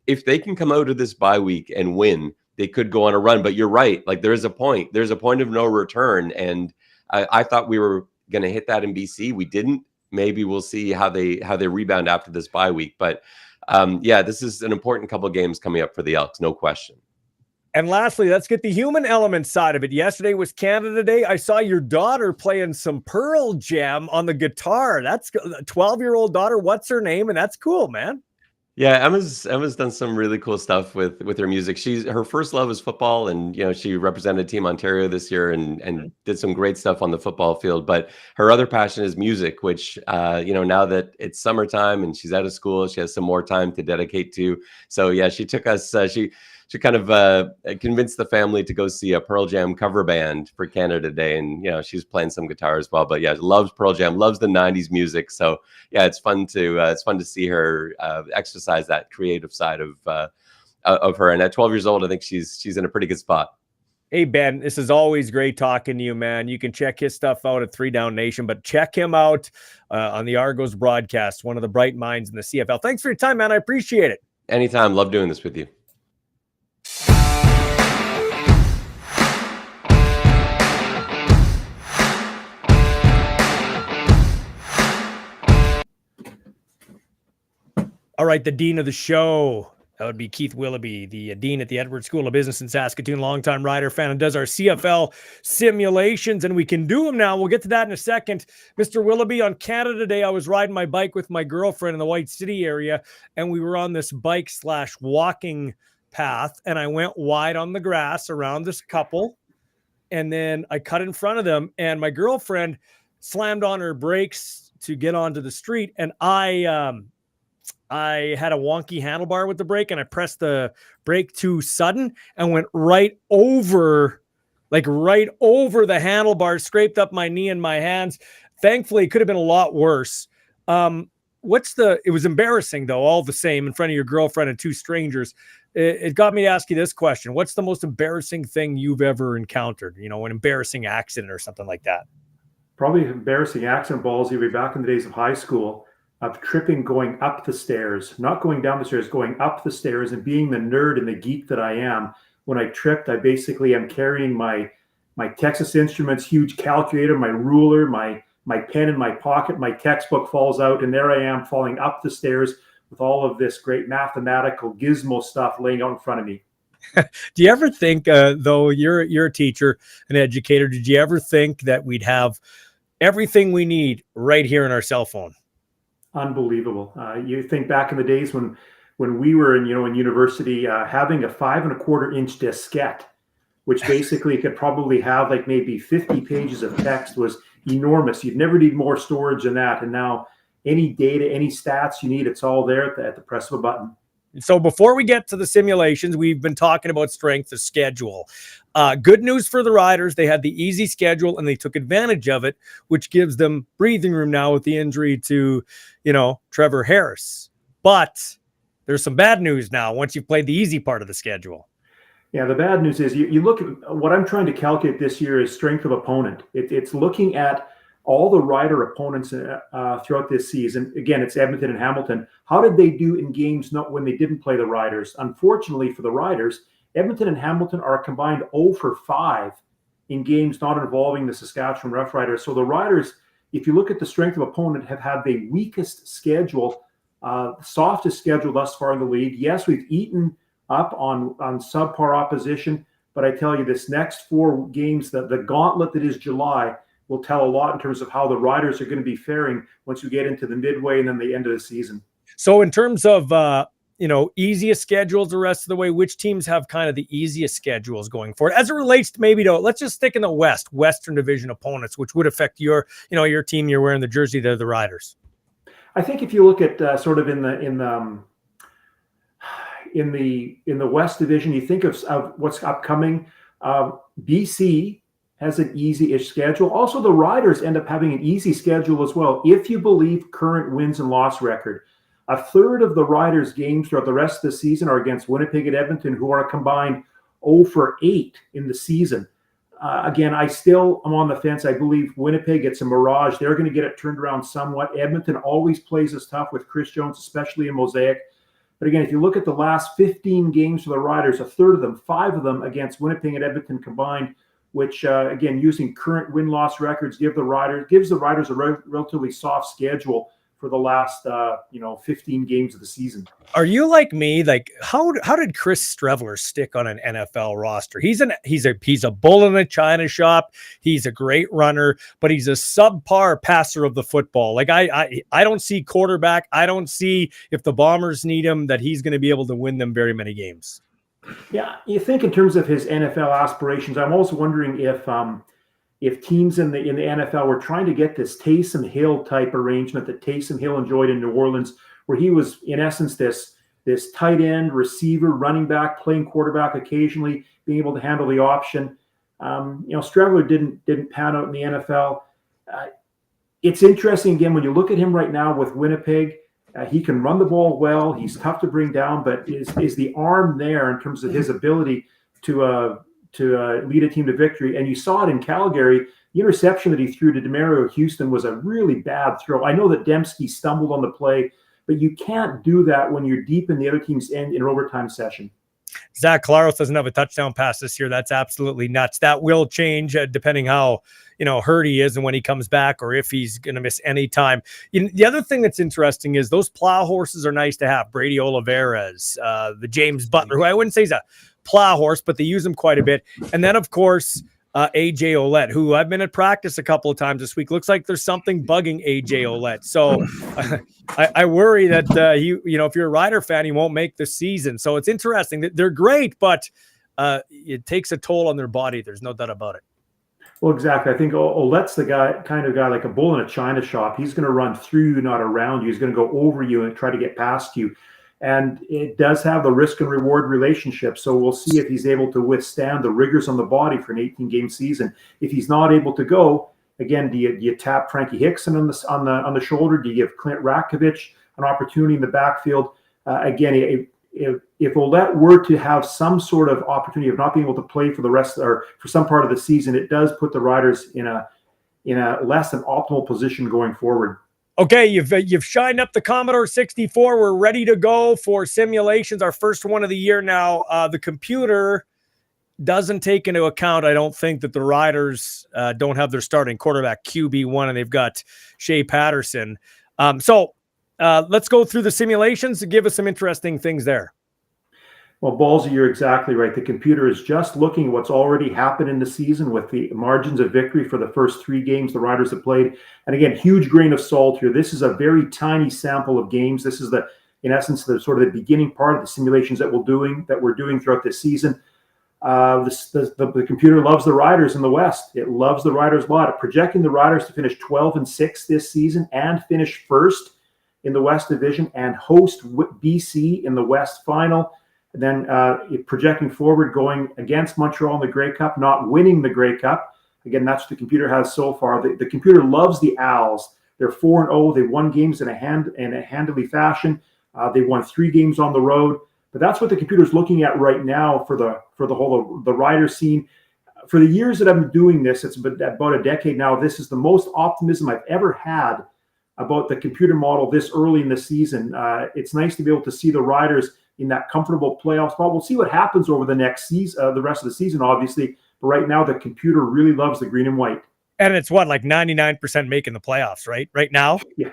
if they can come out of this bye week and win, they could go on a run. But you're right. Like there's a point of no return. And I thought we were going to hit that in BC. We didn't. Maybe we'll see how they rebound after this bye week. But this is an important couple of games coming up for the Elks, no question. And lastly, let's get the human element side of it. Yesterday was Canada Day. I saw your daughter playing some Pearl Jam on the guitar. That's a 12-year-old daughter. What's her name? And that's cool, man. Yeah, Emma's done some really cool stuff with her music. Her first love is football, and she represented Team Ontario this year and did some great stuff on the football field. But her other passion is music, which now that it's summertime and she's out of school, she has some more time to dedicate to. So yeah, she took us. She kind of convinced the family to go see a Pearl Jam cover band for Canada Day, and she's playing some guitar as well. But yeah, loves Pearl Jam, loves the '90s music. So yeah, it's fun to see her exercise that creative side of her. And at 12 years old, I think she's in a pretty good spot. Hey, Ben, this is always great talking to you, man. You can check his stuff out at 3 Down Nation, but check him out on the Argos broadcast, one of the bright minds in the CFL. Thanks for your time, man. I appreciate it. Anytime. Love doing this with you. All right, the dean of the show. That would be Keith Willoughby, the dean at the Edwards School of Business in Saskatoon, longtime rider fan, and does our CFL simulations, and we can do them now. We'll get to that in a second. Mr. Willoughby, on Canada Day, I was riding my bike with my girlfriend in the White City area, and we were on this bike/walking path, and I went wide on the grass around this couple, and then I cut in front of them, and my girlfriend slammed on her brakes to get onto the street, and I had a wonky handlebar with the brake, and I pressed the brake too sudden and went right over the handlebar, scraped up my knee and my hands. Thankfully, it could have been a lot worse. It was embarrassing though, all the same, in front of your girlfriend and 2 strangers. It got me to ask you this question. What's the most embarrassing thing you've ever encountered? An embarrassing accident or something like that? Probably an embarrassing accident, Ballsy, way back in the days of high school, of tripping going up the stairs, not going down the stairs, going up the stairs, and being the nerd and the geek that I am. When I tripped, I basically am carrying my Texas Instruments huge calculator, my ruler, my pen in my pocket, my textbook falls out, and there I am falling up the stairs with all of this great mathematical gizmo stuff laying out in front of me. Do you ever think, though you're a teacher, an educator, did you ever think that we'd have everything we need right here in our cell phone? Unbelievable. You think back in the days when we were in university, having a 5 1/4 inch diskette which basically could probably have like maybe 50 pages of text, was enormous. You'd never need more storage than that. And now any data, any stats you need, it's all there at the press of a button. So before we get to the simulations, we've been talking about strength of schedule. Good news for the riders. They had the easy schedule and they took advantage of it, which gives them breathing room now with the injury to, Trevor Harris. But there's some bad news now once you've played the easy part of the schedule. Yeah, the bad news is you look at what I'm trying to calculate this year is strength of opponent. It's looking at all the rider opponents throughout this season. Again, it's Edmonton and Hamilton. How did they do in games not when they didn't play the Riders? Unfortunately for the Riders, Edmonton and Hamilton are combined 0 for 5 in games not involving the Saskatchewan Roughriders. So the Riders, if you look at the strength of opponent, have had the weakest schedule, softest schedule thus far in the league. Yes, we've eaten up on subpar opposition, but I tell you, this next 4 games, the gauntlet that is July, will tell a lot in terms of how the Riders are going to be faring once we get into the midway and then the end of the season. So in terms of, easiest schedules the rest of the way, which teams have kind of the easiest schedules going forward as it relates to let's just stick in the Western Division opponents, which would affect your team. You're wearing the jersey. They're the Riders. I think if you look at sort of in the West Division, you think of what's upcoming. BC has an easy-ish schedule. Also, the Riders end up having an easy schedule as well, if you believe current wins and loss record. A third of the Riders' games throughout the rest of the season are against Winnipeg and Edmonton, who are combined 0 for 8 in the season. Again, I still am on the fence. I believe Winnipeg, it's a mirage. They're going to get it turned around somewhat. Edmonton always plays us tough with Chris Jones, especially in Mosaic. But again, if you look at the last 15 games for the Riders, a third of them, 5 of them against Winnipeg and Edmonton combined, which, again, using current win-loss records, gives the Riders a relatively soft schedule for the last, 15 games of the season. Are you like me? Like, how did Chris Streveler stick on an NFL roster? He's a bull in a china shop. He's a great runner, but he's a subpar passer of the football. Like, I don't see quarterback. I don't see, if the Bombers need him, that he's going to be able to win them very many games. Yeah, you think in terms of his NFL aspirations. I'm also wondering if teams in the NFL were trying to get this Taysom Hill type arrangement that Taysom Hill enjoyed in New Orleans, where he was in essence this tight end, receiver, running back, playing quarterback occasionally, being able to handle the option. Streveler didn't pan out in the NFL. It's interesting again when you look at him right now with Winnipeg. He can run the ball well. He's tough to bring down, but is the arm there in terms of his ability to lead a team to victory? And you saw it in Calgary. The interception that he threw to Demario Houston was a really bad throw. I know that Dembski stumbled on the play, but you can't do that when you're deep in the other team's end in an overtime session. Zach Claros doesn't have a touchdown pass this year. That's absolutely nuts. That will change depending how hurt he is and when he comes back, or if he's going to miss any time. The other thing that's interesting is those plow horses are nice to have. Brady Olivares, the James Butler, who I wouldn't say is a plow horse, but they use him quite a bit. And then, of course, AJ Ouellette, who I've been at practice a couple of times this week. Looks like there's something bugging AJ Ouellette. So I worry that if you're a Rider fan, he won't make the season. So it's interesting that they're great, but it takes a toll on their body. There's no doubt about it. Well, exactly. I think Ouellette's the kind of guy like a bull in a china shop. He's going to run through you, not around you. He's going to go over you and try to get past you. And it does have the risk and reward relationship. So we'll see if he's able to withstand the rigors on the body for an 18-game season. If he's not able to go, again, do you tap Frankie Hickson on the shoulder? Do you give Clint Ratkovich an opportunity in the backfield? Again, if Ouellette were to have some sort of opportunity of not being able to play for the rest or for some part of the season, it does put the Riders in a less than optimal position going forward. Okay, you've shined up the Commodore 64. We're ready to go for simulations. Our first one of the year now. The computer doesn't take into account, I don't think, that the Riders don't have their starting quarterback QB1, and they've got Shea Patterson. So let's go through the simulations to give us some interesting things there. Well, Ballsy, you're exactly right. The computer is just looking at what's already happened in the season with the margins of victory for the first 3 games the Riders have played. And again, huge grain of salt here. This is a very tiny sample of games. This is in essence, the sort of the beginning part of the simulations that we're doing throughout this season. The computer loves the Riders in the West. It loves the Riders a lot. Projecting the Riders to finish 12-6 this season and finish first in the West Division and host BC in the West Final. And then projecting forward, going against Montreal in the Grey Cup, not winning the Grey Cup. Again, that's what the computer has so far. The computer loves the Owls. They're 4-0. They won games in a handily fashion. They won 3 games on the road. But that's what the computer's looking at right now for the whole of the rider scene. For the years that I've been doing this, it's been about a decade now. This is the most optimism I've ever had about the computer model this early in the season. It's nice to be able to see the Riders in that comfortable playoff spot. We'll see what happens over the next season, the rest of the season, obviously. But right now, the computer really loves the green and white. And it's what, like 99% making the playoffs, right? Right now? Yeah.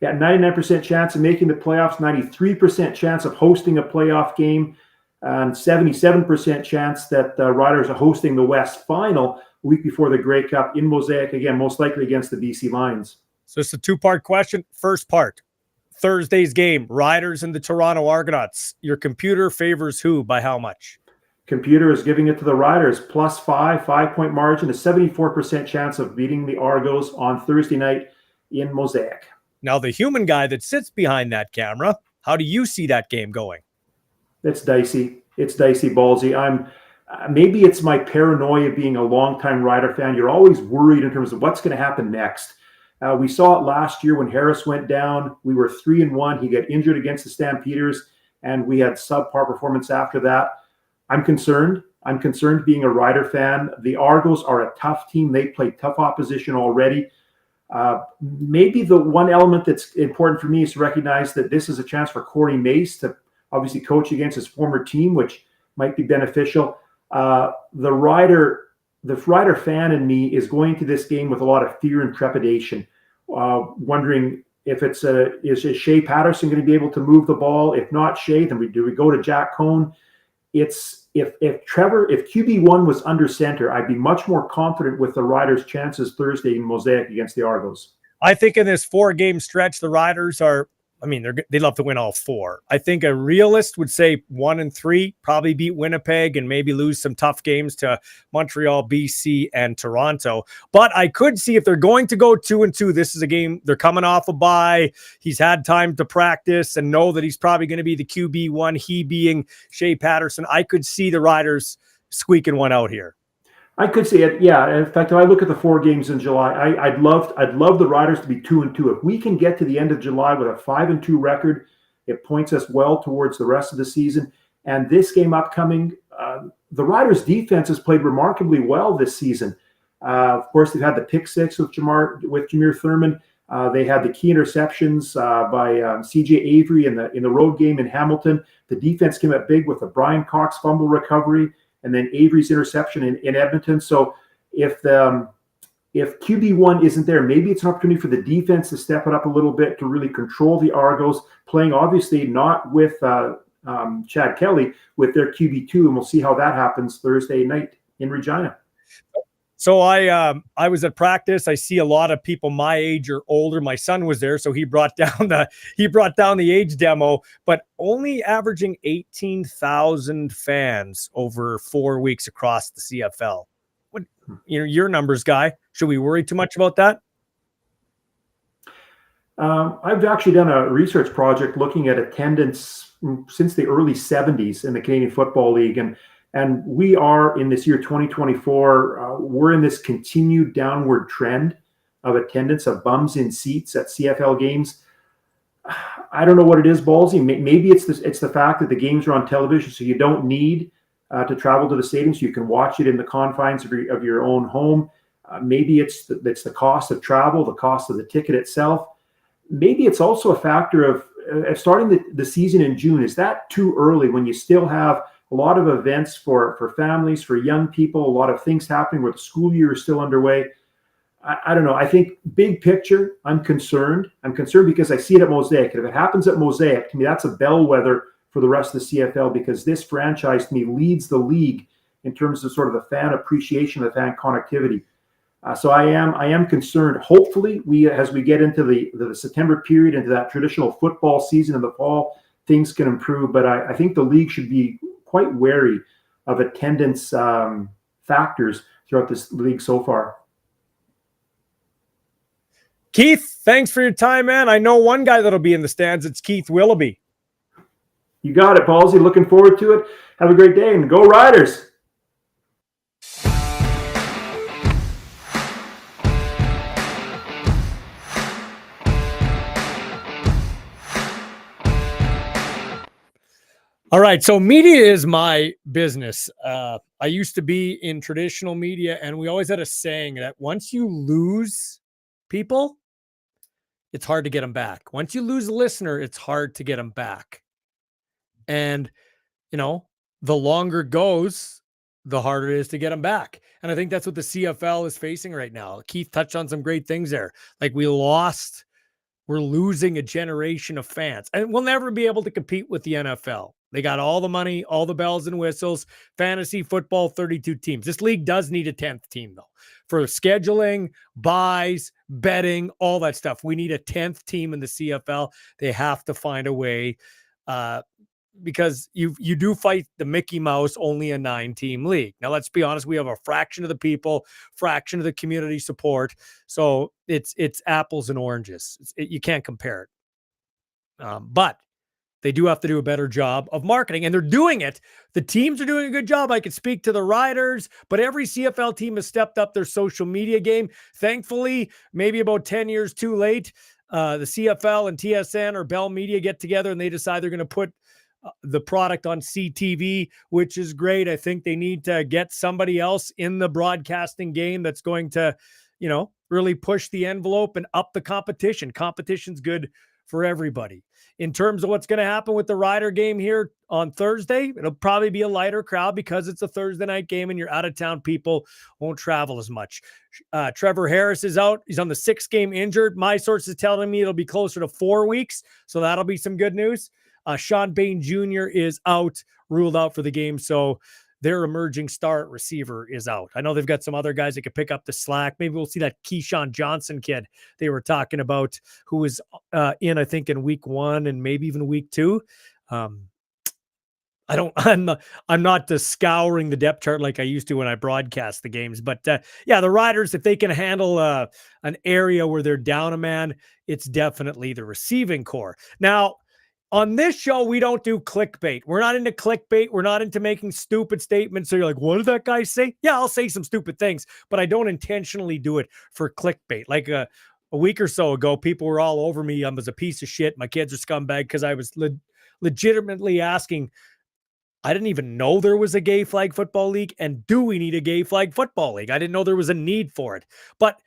Yeah, 99% chance of making the playoffs, 93% chance of hosting a playoff game, and 77% chance that the Riders are hosting the West Final a week before the Grey Cup in Mosaic, again, most likely against the BC Lions. So it's a 2-part question. First part, Thursday's game, Riders and the Toronto Argonauts. Your computer favors who by how much? Computer is giving it to the Riders, +5, 5-point margin, a 74% chance of beating the Argos on Thursday night in Mosaic. Now, the human guy that sits behind that camera, how do you see that game going? It's dicey. It's dicey, Ballsy. Maybe it's my paranoia being a longtime Rider fan. You're always worried in terms of what's going to happen next. We saw it last year when Harris went down. We were 3-1. He got injured against the Stampeders, and we had subpar performance after that. I'm concerned. I'm concerned being a Rider fan. The Argos are a tough team. They play tough opposition already. Maybe the one element that's important for me is to recognize that this is a chance for Corey Mace to obviously coach against his former team, which might be beneficial. The Rider fan in me is going to this game with a lot of fear and trepidation, wondering if is Shea Patterson going to be able to move the ball? If not Shea, then do we go to Jack Cohn? If QB1 was under center, I'd be much more confident with the Riders' chances Thursday in Mosaic against the Argos. I think in this 4-game stretch, the Riders are, they love to win all 4. I think a realist would say 1-3, probably beat Winnipeg and maybe lose some tough games to Montreal, BC, and Toronto. But I could see if they're going to go 2-2, this is a game, they're coming off a bye. He's had time to practice and know that he's probably going to be the QB1, he being Shea Patterson. I could see the Riders squeaking one out here. I could see it, yeah. In fact, if I look at the 4 games in July, I'd love the Riders to be 2-2. If we can get to the end of July with a 5-2 record, it points us well towards the rest of the season. And this game upcoming, the Riders' defense has played remarkably well this season. Of course, they've had the pick 6 with Jameer Thurman. They had the key interceptions by CJ Avery in the road game in Hamilton. The defense came up big with a Brian Cox fumble recovery, and then Avery's interception in Edmonton. So if QB1 isn't there, maybe it's an opportunity for the defense to step it up a little bit to really control the Argos, playing obviously not with Chad Kelly, with their QB2, and we'll see how that happens Thursday night in Regina. So I was at practice. I see a lot of people my age or older. My son was there, so he brought down the age demo, but only averaging 18,000 fans over 4 weeks across the CFL. What, your numbers guy? Should we worry too much about that? I've actually done a research project looking at attendance since the early 70s in the Canadian Football League, and we are in this year 2024, we're in this continued downward trend of attendance, of bums in seats at CFL games. I don't know what it is, Ballsy. Maybe it's the fact that the games are on television, so you don't need to travel to the stadium, so you can watch it in the confines of your own home. Maybe it's the cost of travel, the cost of the ticket itself. Maybe it's also a factor of starting the season in June. Is that too early when you still have a lot of events for families, for young people, a lot of things happening where the school year is still underway? I don't know. I think big picture, I'm concerned. I'm concerned because I see it at Mosaic. And if it happens at Mosaic, to me, that's a bellwether for the rest of the CFL, because this franchise, to me, leads the league in terms of sort of the fan appreciation, the fan connectivity. So I am concerned. Hopefully, as we get into the September period, into that traditional football season in the fall, things can improve. But I think the league should be quite wary attendance factors throughout this league so far. Keith, thanks for your time, man. I know one guy that'll be in the stands. It's Keith Willoughby. You got it, Ballsy. Looking forward to it. Have a great day and go Riders. All right, so media is my business. I used to be in traditional media, and we always had a saying that once you lose people, it's hard to get them back. Once you lose a listener, it's hard to get them back. And, the longer it goes, the harder it is to get them back. And I think that's what the CFL is facing right now. Keith touched on some great things there. Like we're losing a generation of fans, and we'll never be able to compete with the NFL. They got all the money, all the bells and whistles, fantasy football, 32 teams. This league does need a 10th team, though, for scheduling, buys, betting, all that stuff. We need a 10th team in the CFL. They have to find a way because you do fight the Mickey Mouse, only a 9-team league. Now, let's be honest. We have a fraction of the people, fraction of the community support. So it's apples and oranges. You can't compare it. But they do have to do a better job of marketing, and they're doing it. The teams are doing a good job. I could speak to the Riders, but every CFL team has stepped up their social media game. Thankfully, maybe about 10 years too late, the CFL and TSN or Bell Media get together and they decide they're going to put the product on CTV, which is great. I think they need to get somebody else in the broadcasting game that's going to, really push the envelope and up the competition. Competition's good for everybody. In terms of what's going to happen with the Rider game here on Thursday, it'll probably be a lighter crowd because it's a Thursday night game and your out-of-town people won't travel as much. Trevor Harris is out. He's on the 6th game injured. My sources telling me it'll be closer to 4 weeks, so that'll be some good news. Sean Bain Jr. is out, ruled out for the game, so their emerging star at receiver is out. I know they've got some other guys that could pick up the slack. Maybe we'll see that Keyshawn Johnson kid they were talking about who was I think, in week 1 and maybe even week 2. I'm not scouring the depth chart like I used to when I broadcast the games. But the Riders, if they can handle an area where they're down a man, it's definitely the receiving core. Now, on this show, we don't do clickbait. We're not into clickbait. We're not into making stupid statements. So you're like, what did that guy say? Yeah, I'll say some stupid things, but I don't intentionally do it for clickbait. Like a week or so ago, people were all over me. I was a piece of shit. My kids are scumbag because I was legitimately asking. I didn't even know there was a gay flag football league. And do we need a gay flag football league? I didn't know there was a need for it. But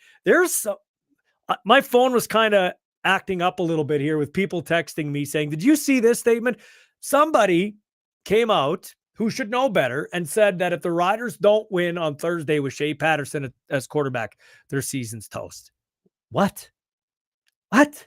my phone was kind of acting up a little bit here with people texting me saying, did you see this statement? Somebody came out who should know better and said that if the Riders don't win on Thursday with Shea Patterson as quarterback, their season's toast. What? The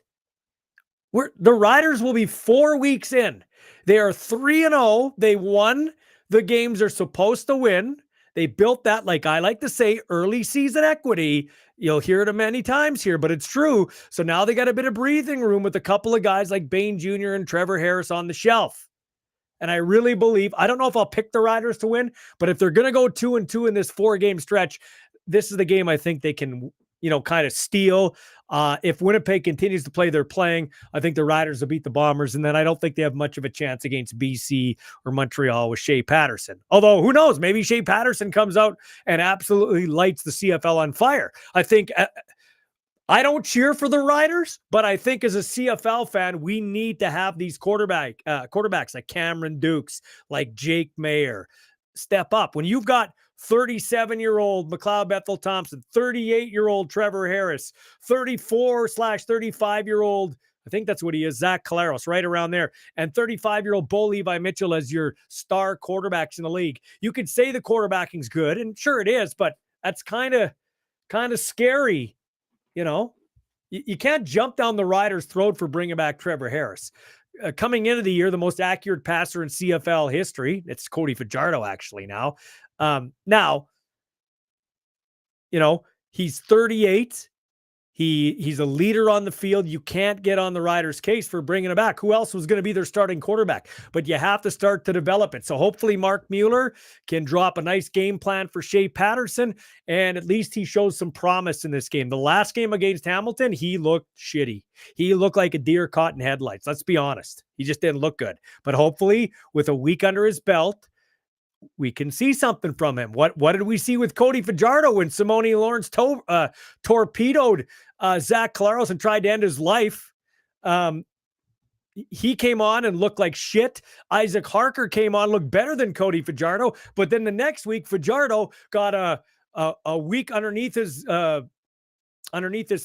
Riders will be 4 weeks in. They are 3-0. They won the games they're supposed to win. They built that, like I like to say, early season equity. You'll hear it many times here, but it's true. So now they got a bit of breathing room with a couple of guys like Bain Jr. and Trevor Harris on the shelf. And I really believe, I don't know if I'll pick the Riders to win, but if they're going to go 2-2 in this 4-game stretch, this is the game I think they can, kind of steal. If Winnipeg continues to play they're playing, I think the Riders will beat the Bombers, and then I don't think they have much of a chance against BC or Montreal with Shea Patterson. Although, who knows? Maybe Shea Patterson comes out and absolutely lights the CFL on fire. I think I don't cheer for the Riders, but I think as a CFL fan, we need to have these quarterbacks like Cameron Dukes, like Jake Mayer, step up. When you've got 37-year-old McLeod Bethel Thompson, 38-year-old Trevor Harris, 34/35-year-old, I think that's what he is, Zach Caleros, right around there, and 35-year-old Bo Levi Mitchell as your star quarterbacks in the league. You could say the quarterbacking's good, and sure it is, but that's kind of scary. You can't jump down the Riders' throat for bringing back Trevor Harris. Coming into the year, the most accurate passer in CFL history. It's Cody Fajardo actually now. Now, he's 38. He's a leader on the field. You can't get on the Riders' case for bringing him back. Who else was going to be their starting quarterback? But you have to start to develop it. So hopefully Mark Mueller can drop a nice game plan for Shea Patterson, and at least he shows some promise in this game. The last game against Hamilton, he looked shitty. He looked like a deer caught in headlights. Let's be honest. He just didn't look good. But hopefully, with a week under his belt, we can see something from him. What did we see with Cody Fajardo when Simone Lawrence torpedoed Zach Collaros and tried to end his life? He came on and looked like shit. Isaac Harker came on, looked better than Cody Fajardo. But then the next week, Fajardo got a week underneath his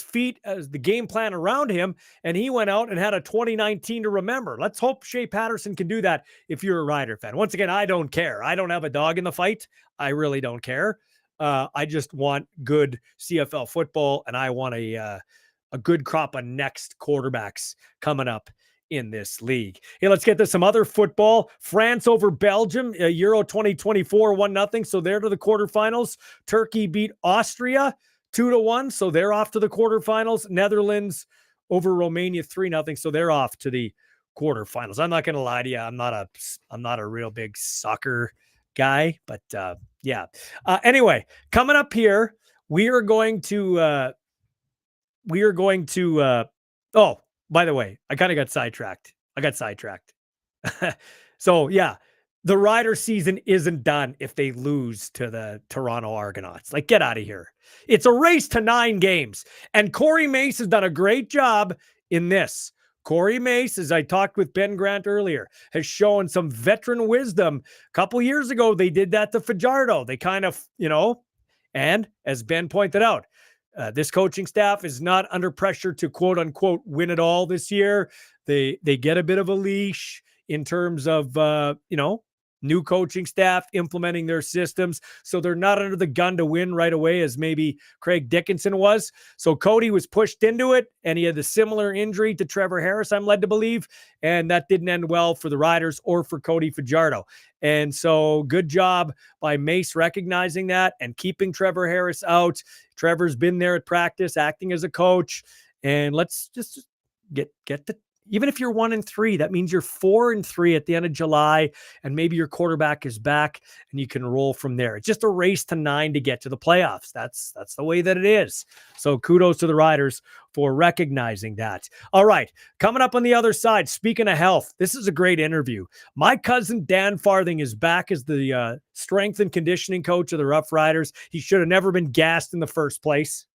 feet as the game plan around him, and he went out and had a 2019 to remember. Let's hope Shea Patterson can do that if you're a Rider fan. Once again, I don't care. I don't have a dog in the fight. I really don't care. I just want good CFL football, and I want a good crop of next quarterbacks coming up in this league. Hey, let's get to some other football. France over Belgium, Euro 2024, 1-0. So they're to the quarterfinals. Turkey beat Austria 2-1. So they're off to the quarterfinals. Netherlands over Romania 3-0. So they're off to the quarterfinals. I'm not going to lie to you. I'm not a real big soccer guy, but yeah. Anyway, coming up here, we are going to oh, by the way, I kind of got sidetracked. So yeah, the Rider season isn't done if they lose to the Toronto Argonauts. Like, get out of here. It's a race to 9 games. And Corey Mace has done a great job in this. Corey Mace, as I talked with Ben Grant earlier, has shown some veteran wisdom. A couple years ago, they did that to Fajardo. They kind of, and as Ben pointed out, this coaching staff is not under pressure to quote unquote win it all this year. They get a bit of a leash in terms of, new coaching staff implementing their systems. So they're not under the gun to win right away as maybe Craig Dickinson was. So Cody was pushed into it, and he had a similar injury to Trevor Harris, I'm led to believe. And that didn't end well for the Riders or for Cody Fajardo. And so good job by Mace recognizing that and keeping Trevor Harris out. Trevor's been there at practice, acting as a coach. And let's just get the, even if you're 1-3, that means you're 4-3 at the end of July, and maybe your quarterback is back and you can roll from there. It's just a race to 9 to get to the playoffs. That's the way that it is. So kudos to the Riders for recognizing that. All right, coming up on the other side, speaking of health, this is a great interview. My cousin Dan Farthing is back as the strength and conditioning coach of the Rough Riders. He should have never been gassed in the first place.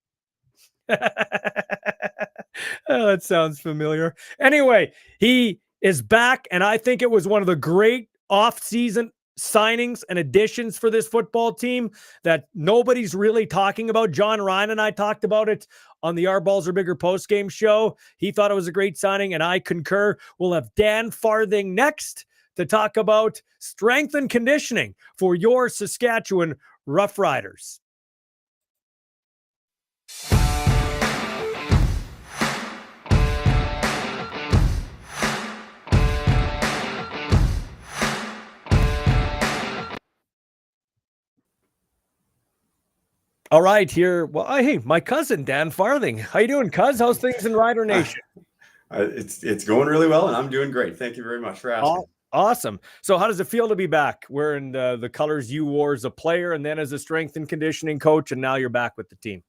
Oh, that sounds familiar. Anyway, he is back, and I think it was one of the great off-season signings and additions for this football team that nobody's really talking about. John Ryan and I talked about it on the Our Balls Are Bigger postgame show. He thought it was a great signing, and I concur. We'll have Dan Farthing next to talk about strength and conditioning for your Saskatchewan Rough Riders. All right, here. Well, hey, my cousin Dan Farthing. How you doing, cuz? How's things in Rider Nation? It's going really well, and I'm doing great. Thank you very much for asking. Awesome. So, how does it feel to be back wearing the colors you wore as a player, and then as a strength and conditioning coach, and now you're back with the team?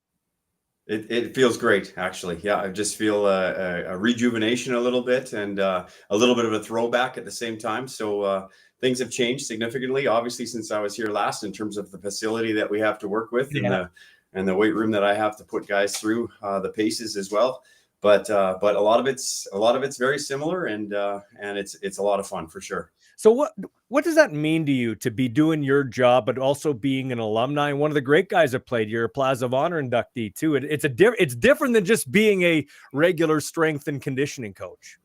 It feels great, actually. Yeah, I just feel a rejuvenation a little bit, and a little bit of a throwback at the same time. So things have changed significantly, obviously, since I was here last, in terms of the facility that we have to work with, and the weight room that I have to put guys through, the paces as well. But a lot of it's very similar, and it's a lot of fun for sure. So what does that mean to you to be doing your job, but also being an alumni and one of the great guys that played? You're a Plaza of Honor inductee too. It's different than just being a regular strength and conditioning coach.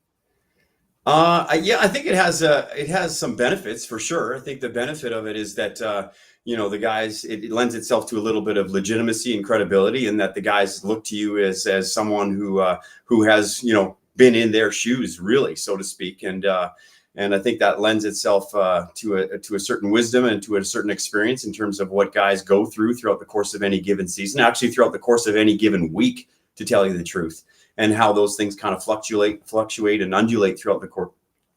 Yeah, I think it has some benefits for sure. I think the benefit of it is that the guys, it lends itself to a little bit of legitimacy and credibility, and that the guys look to you as someone who has been in their shoes, really, so to speak, and I think that lends itself to a certain wisdom and to a certain experience in terms of what guys go through throughout the course of any given season, actually throughout the course of any given week, to tell you the truth, and how those things kind of fluctuate and undulate throughout the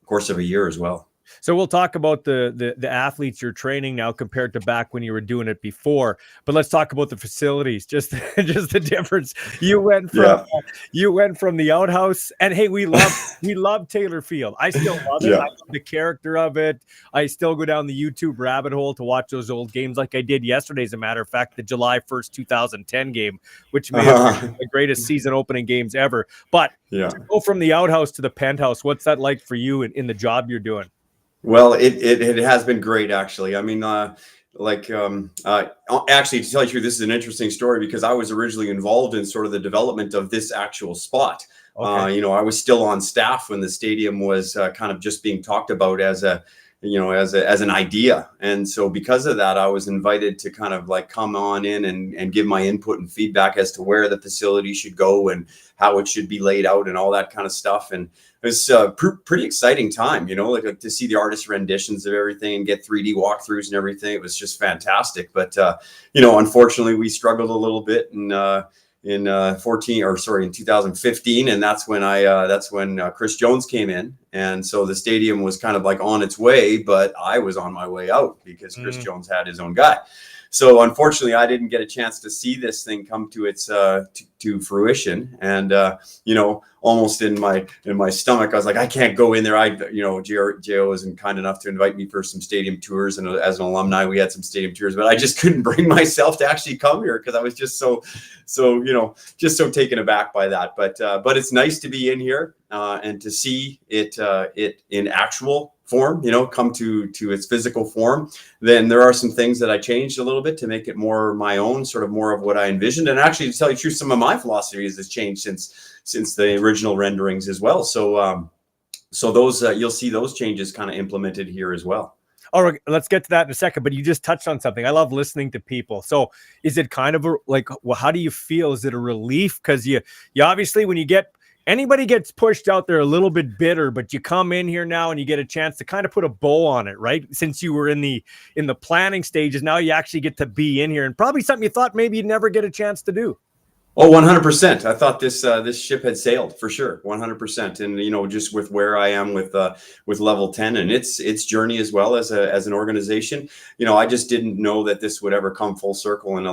course of a year as well. So we'll talk about the athletes you're training now compared to back when you were doing it before. But let's talk about the facilities. Just the difference. You went from the outhouse, and hey, we love Taylor Field. I still love it. I love the character of it. I still go down the YouTube rabbit hole to watch those old games, like I did yesterday. As a matter of fact, the July 1st, 2010 game, which may have been the greatest season opening games ever. But to go from the outhouse to the penthouse, what's that like for you in the job you're doing? Well, it has been great, actually. I mean, actually, to tell you the truth, this is an interesting story because I was originally involved in sort of the development of this actual spot. Okay. I was still on staff when the stadium was kind of just being talked about as an idea. And so because of that, I was invited to kind of like come on in and give my input and feedback as to where the facility should go and how it should be laid out and all that kind of stuff. And it was a pretty exciting time, like to see the artist renditions of everything and get 3D walkthroughs and everything. It was just fantastic. But, unfortunately, we struggled a little bit in 2015. And that's when Chris Jones came in. And so the stadium was kind of like on its way, but I was on my way out because Chris Jones had his own guy. So unfortunately, I didn't get a chance to see this thing come to its to fruition. And almost in my stomach, I was like, I can't go in there. Jo wasn't kind enough to invite me for some stadium tours, and as an alumni, we had some stadium tours. But I just couldn't bring myself to actually come here because I was just so taken aback by that. But it's nice to be in here and to see it in actual form, come to its physical form. Then there are some things that I changed a little bit to make it more my own, sort of more of what I envisioned. And actually, to tell you the truth, some of my philosophies has changed since the original renderings as well. So those you'll see those changes kind of implemented here as well. All right, let's get to that in a second. But you just touched on something. I love listening to people. So is it kind of how do you feel? Is it a relief? Because you obviously, when anybody gets pushed out there a little bit bitter, but you come in here now and you get a chance to kind of put a bow on it, right? Since you were in the planning stages, now you actually get to be in here, and probably something you thought maybe you'd never get a chance to do. Oh, 100%. I thought this ship had sailed for sure. 100%. And, just with where I am with Level 10 and its journey as well as an organization, I just didn't know that this would ever come full circle and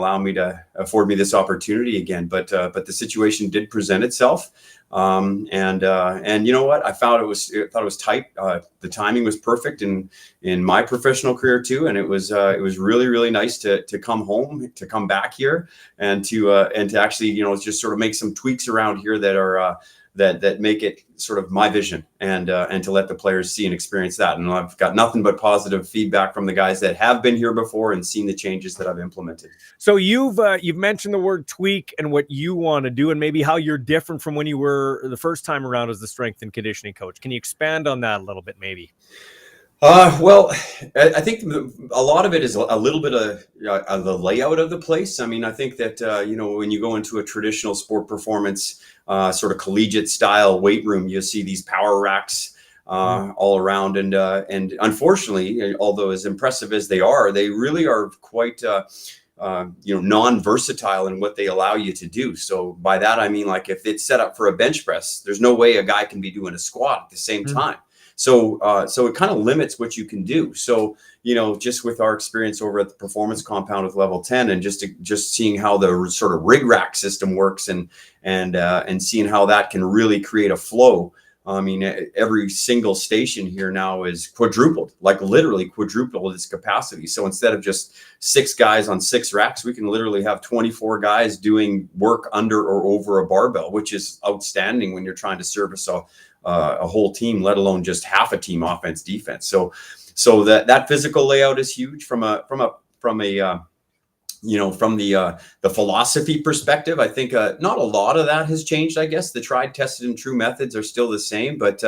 afford me this opportunity again. But the situation did present itself. And you know what? I thought it was tight. The timing was perfect in my professional career too. And it was really, really nice to come home, to come back here and to actually, just sort of make some tweaks around here that are, that make it sort of my vision and to let the players see and experience that. And I've got nothing but positive feedback from the guys that have been here before and seen the changes that I've implemented. So you've mentioned the word tweak and what you want to do and maybe how you're different from when you were the first time around as the strength and conditioning coach. Can you expand on that a little bit, maybe? Well, I think a lot of it is a little bit of the layout of the place. I mean, I think that, when you go into a traditional sport performance, sort of collegiate style weight room, you'll see these power racks all around. And unfortunately, although as impressive as they really are quite, non-versatile in what they allow you to do. So by that, I mean, like if it's set up for a bench press, there's no way a guy can be doing a squat at the same time. So it kind of limits what you can do. So, just with our experience over at the performance compound with Level 10 and just seeing how the sort of rig rack system works and seeing how that can really create a flow. I mean, every single station here now is quadrupled, like literally quadrupled its capacity. So instead of just 6 guys on 6 racks, we can literally have 24 guys doing work under or over a barbell, which is outstanding when you're trying to service a whole team, let alone just half a team, offense, defense. So that physical layout is huge from the philosophy perspective. I think not a lot of that has changed. I guess the tried, tested, and true methods are still the same, but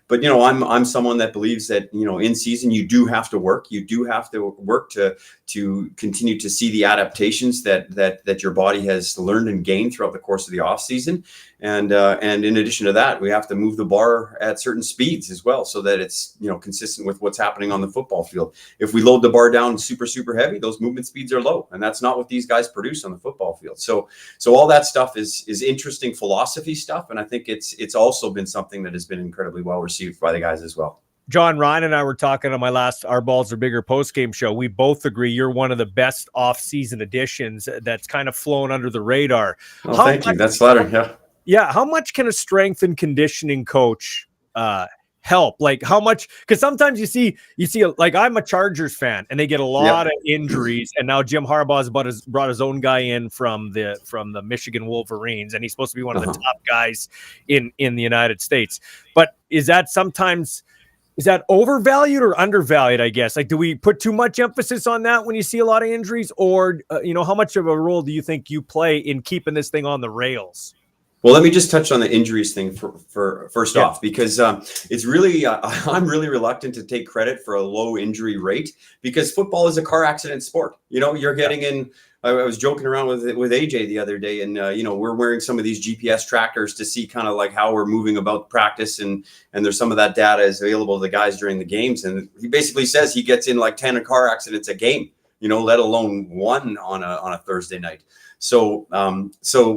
But I'm someone that believes that in season you do have to work. You do have to work to continue to see the adaptations that your body has learned and gained throughout the course of the off season. And in addition to that, we have to move the bar at certain speeds as well, so that it's consistent with what's happening on the football field. If we load the bar down super heavy, those movement speeds are low, and that's not what these guys produce on the football field. So all that stuff is interesting philosophy stuff, and I think it's also been something that has been incredibly well received by the guys as well. John, Ryan and I were talking on my last Our Balls Are Bigger post-game show. We both agree you're one of the best off-season additions that's kind of flown under the radar. Oh, thank you. That's flattering. Yeah. Yeah. How much can a strength and conditioning coach help? Like how much? Because sometimes you see, like I'm a Chargers fan, and they get a lot of injuries. And now Jim Harbaugh's brought his own guy in from the Michigan Wolverines, and he's supposed to be one of the top guys in the United States. But is that overvalued or undervalued, I guess? Like, do we put too much emphasis on that when you see a lot of injuries? Or, how much of a role do you think you play in keeping this thing on the rails? Well, let me just touch on the injuries thing for first off, because it's really, I'm really reluctant to take credit for a low injury rate, because football is a car accident sport. You're getting in. I was joking around with AJ the other day, and we're wearing some of these GPS trackers to see kind of like how we're moving about practice, and there's some of that data is available to the guys during the games, and he basically says he gets in like 10 car accidents a game, let alone one on a Thursday night. So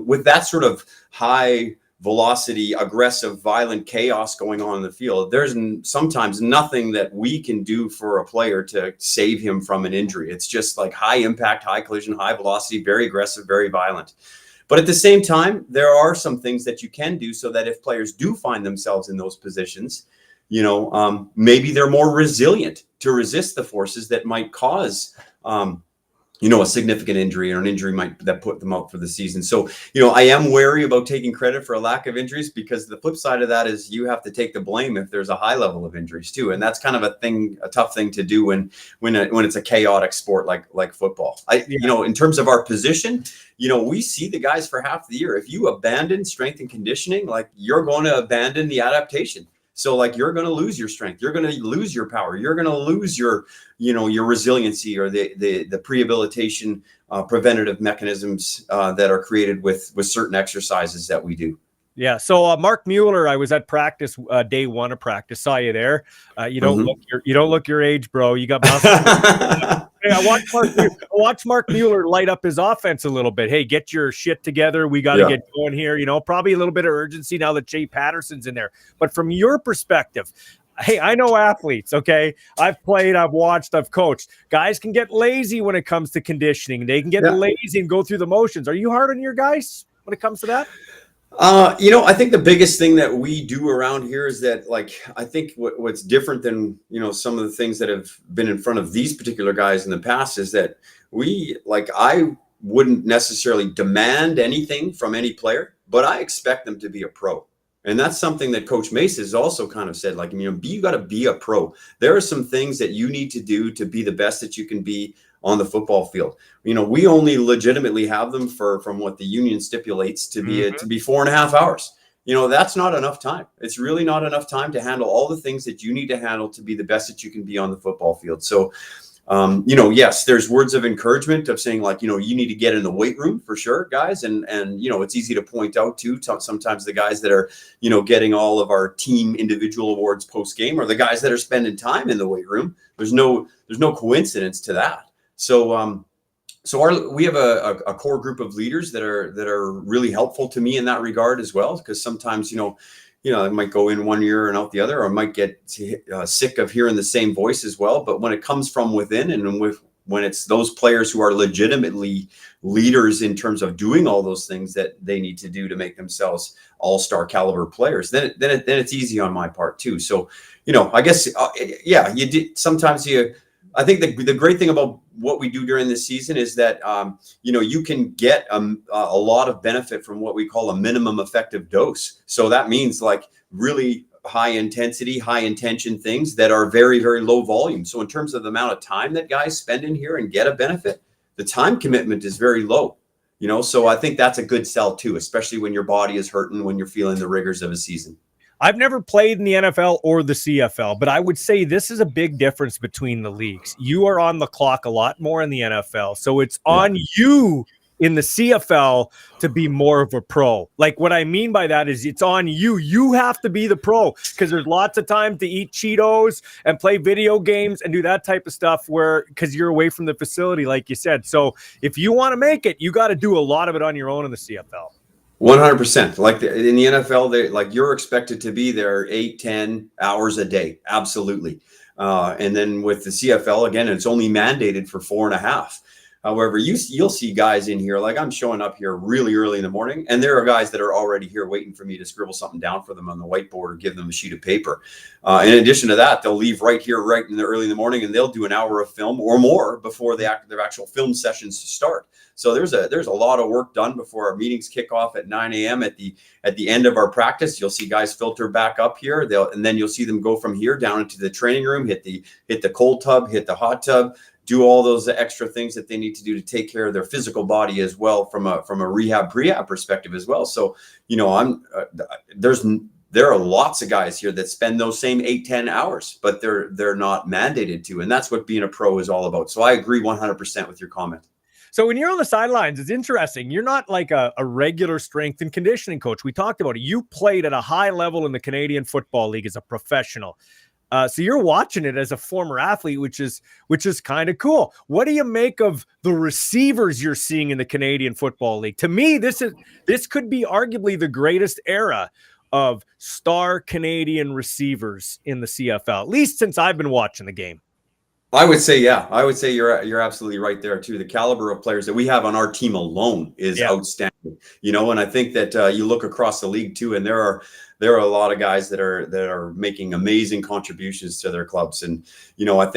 with that sort of high velocity, aggressive, violent chaos going on in the field, there's sometimes nothing that we can do for a player to save him from an injury. It's just like high impact, high collision, high velocity, very aggressive, very violent. But at the same time, there are some things that you can do so that if players do find themselves in those positions, maybe they're more resilient to resist the forces that might cause a significant injury, or an injury that put them out for the season. So, I am wary about taking credit for a lack of injuries, because the flip side of that is you have to take the blame if there's a high level of injuries too. And that's kind of a tough thing to do when it's a chaotic sport like football. In terms of our position, we see the guys for half the year. If you abandon strength and conditioning, like you're going to abandon the adaptation. So like you're going to lose your strength, you're going to lose your power, you're going to lose your resiliency, or the prehabilitation preventative mechanisms that are created with certain exercises that we do. Yeah. So Mark Mueller, I was at practice day one of practice. Saw you there. You don't look your age, bro. You got muscle. Hey, I watched Mark Mueller light up his offense a little bit. Hey, get your shit together. We got to get going here. Probably a little bit of urgency now that Jay Patterson's in there. But from your perspective, hey, I know athletes, okay? I've played, I've watched, I've coached. Guys can get lazy when it comes to conditioning. They can get lazy and go through the motions. Are you hard on your guys when it comes to that? I think the biggest thing that we do around here is that, like, I think what's different than, some of the things that have been in front of these particular guys in the past is that I wouldn't necessarily demand anything from any player, but I expect them to be a pro. And that's something that Coach Mace has also kind of said, like, you got to be a pro. There are some things that you need to do to be the best that you can be on the football field. We only legitimately have them from what the union stipulates to be 4.5 hours. That's not enough time. It's really not enough time to handle all the things that you need to handle to be the best that you can be on the football field. So, yes, there's words of encouragement of saying, like, you need to get in the weight room for sure, guys. And it's easy to point out too, sometimes the guys that are, getting all of our team individual awards post game are the guys that are spending time in the weight room. There's no coincidence to that. So, we have a core group of leaders that are really helpful to me in that regard as well, because sometimes, I might go in one ear and out the other, or I might get sick of hearing the same voice as well. But when it comes from within, and when it's those players who are legitimately leaders in terms of doing all those things that they need to do to make themselves all-star caliber players, then it's easy on my part too. So, I guess, I think the great thing about what we do during this season is that, you can get a lot of benefit from what we call a minimum effective dose. So that means like really high intensity, high intention things that are very, very low volume. So in terms of the amount of time that guys spend in here and get a benefit, the time commitment is very low, so I think that's a good sell too, especially when your body is hurting, when you're feeling the rigors of a season. I've never played in the NFL or the CFL, but I would say this is a big difference between the leagues. You are on the clock a lot more in the NFL, so it's on you in the CFL to be more of a pro. Like, what I mean by that is it's on you. You have to be the pro, because there's lots of time to eat Cheetos and play video games and do that type of stuff because you're away from the facility, like you said. So if you want to make it, you got to do a lot of it on your own in the CFL. 100%. Like in the NFL, you're expected to be there 8-10 hours a day. Absolutely. And then with the CFL, again, it's only mandated for 4.5. However, you'll see guys in here, like I'm showing up here really early in the morning, and there are guys that are already here waiting for me to scribble something down for them on the whiteboard or give them a sheet of paper. In addition to that, they'll leave right here, right in the early in the morning, and they'll do an hour of film or more before their actual film sessions start. So there's a lot of work done before our meetings kick off at 9 a.m. At the end of our practice, you'll see guys filter back up here. And then you'll see them go from here down into the training room, hit the cold tub, hit the hot tub, do all those extra things that they need to do to take care of their physical body as well, from a rehab prehab perspective as well. So, there are lots of guys here that spend those same 8-10 hours, but they're not mandated to. And that's what being a pro is all about. So I agree 100% with your comment. So when you're on the sidelines, it's interesting. You're not like a regular strength and conditioning coach. We talked about it. You played at a high level in the Canadian Football League as a professional. So you're watching it as a former athlete, which is kind of cool. What do you make of the receivers you're seeing in the Canadian Football League? To me, this could be arguably the greatest era of star Canadian receivers in the CFL, at least since I've been watching the game. I would say you're absolutely right there too. The caliber of players that we have on our team alone is outstanding. And I think that you look across the league too, and there are a lot of guys that are making amazing contributions to their clubs. And let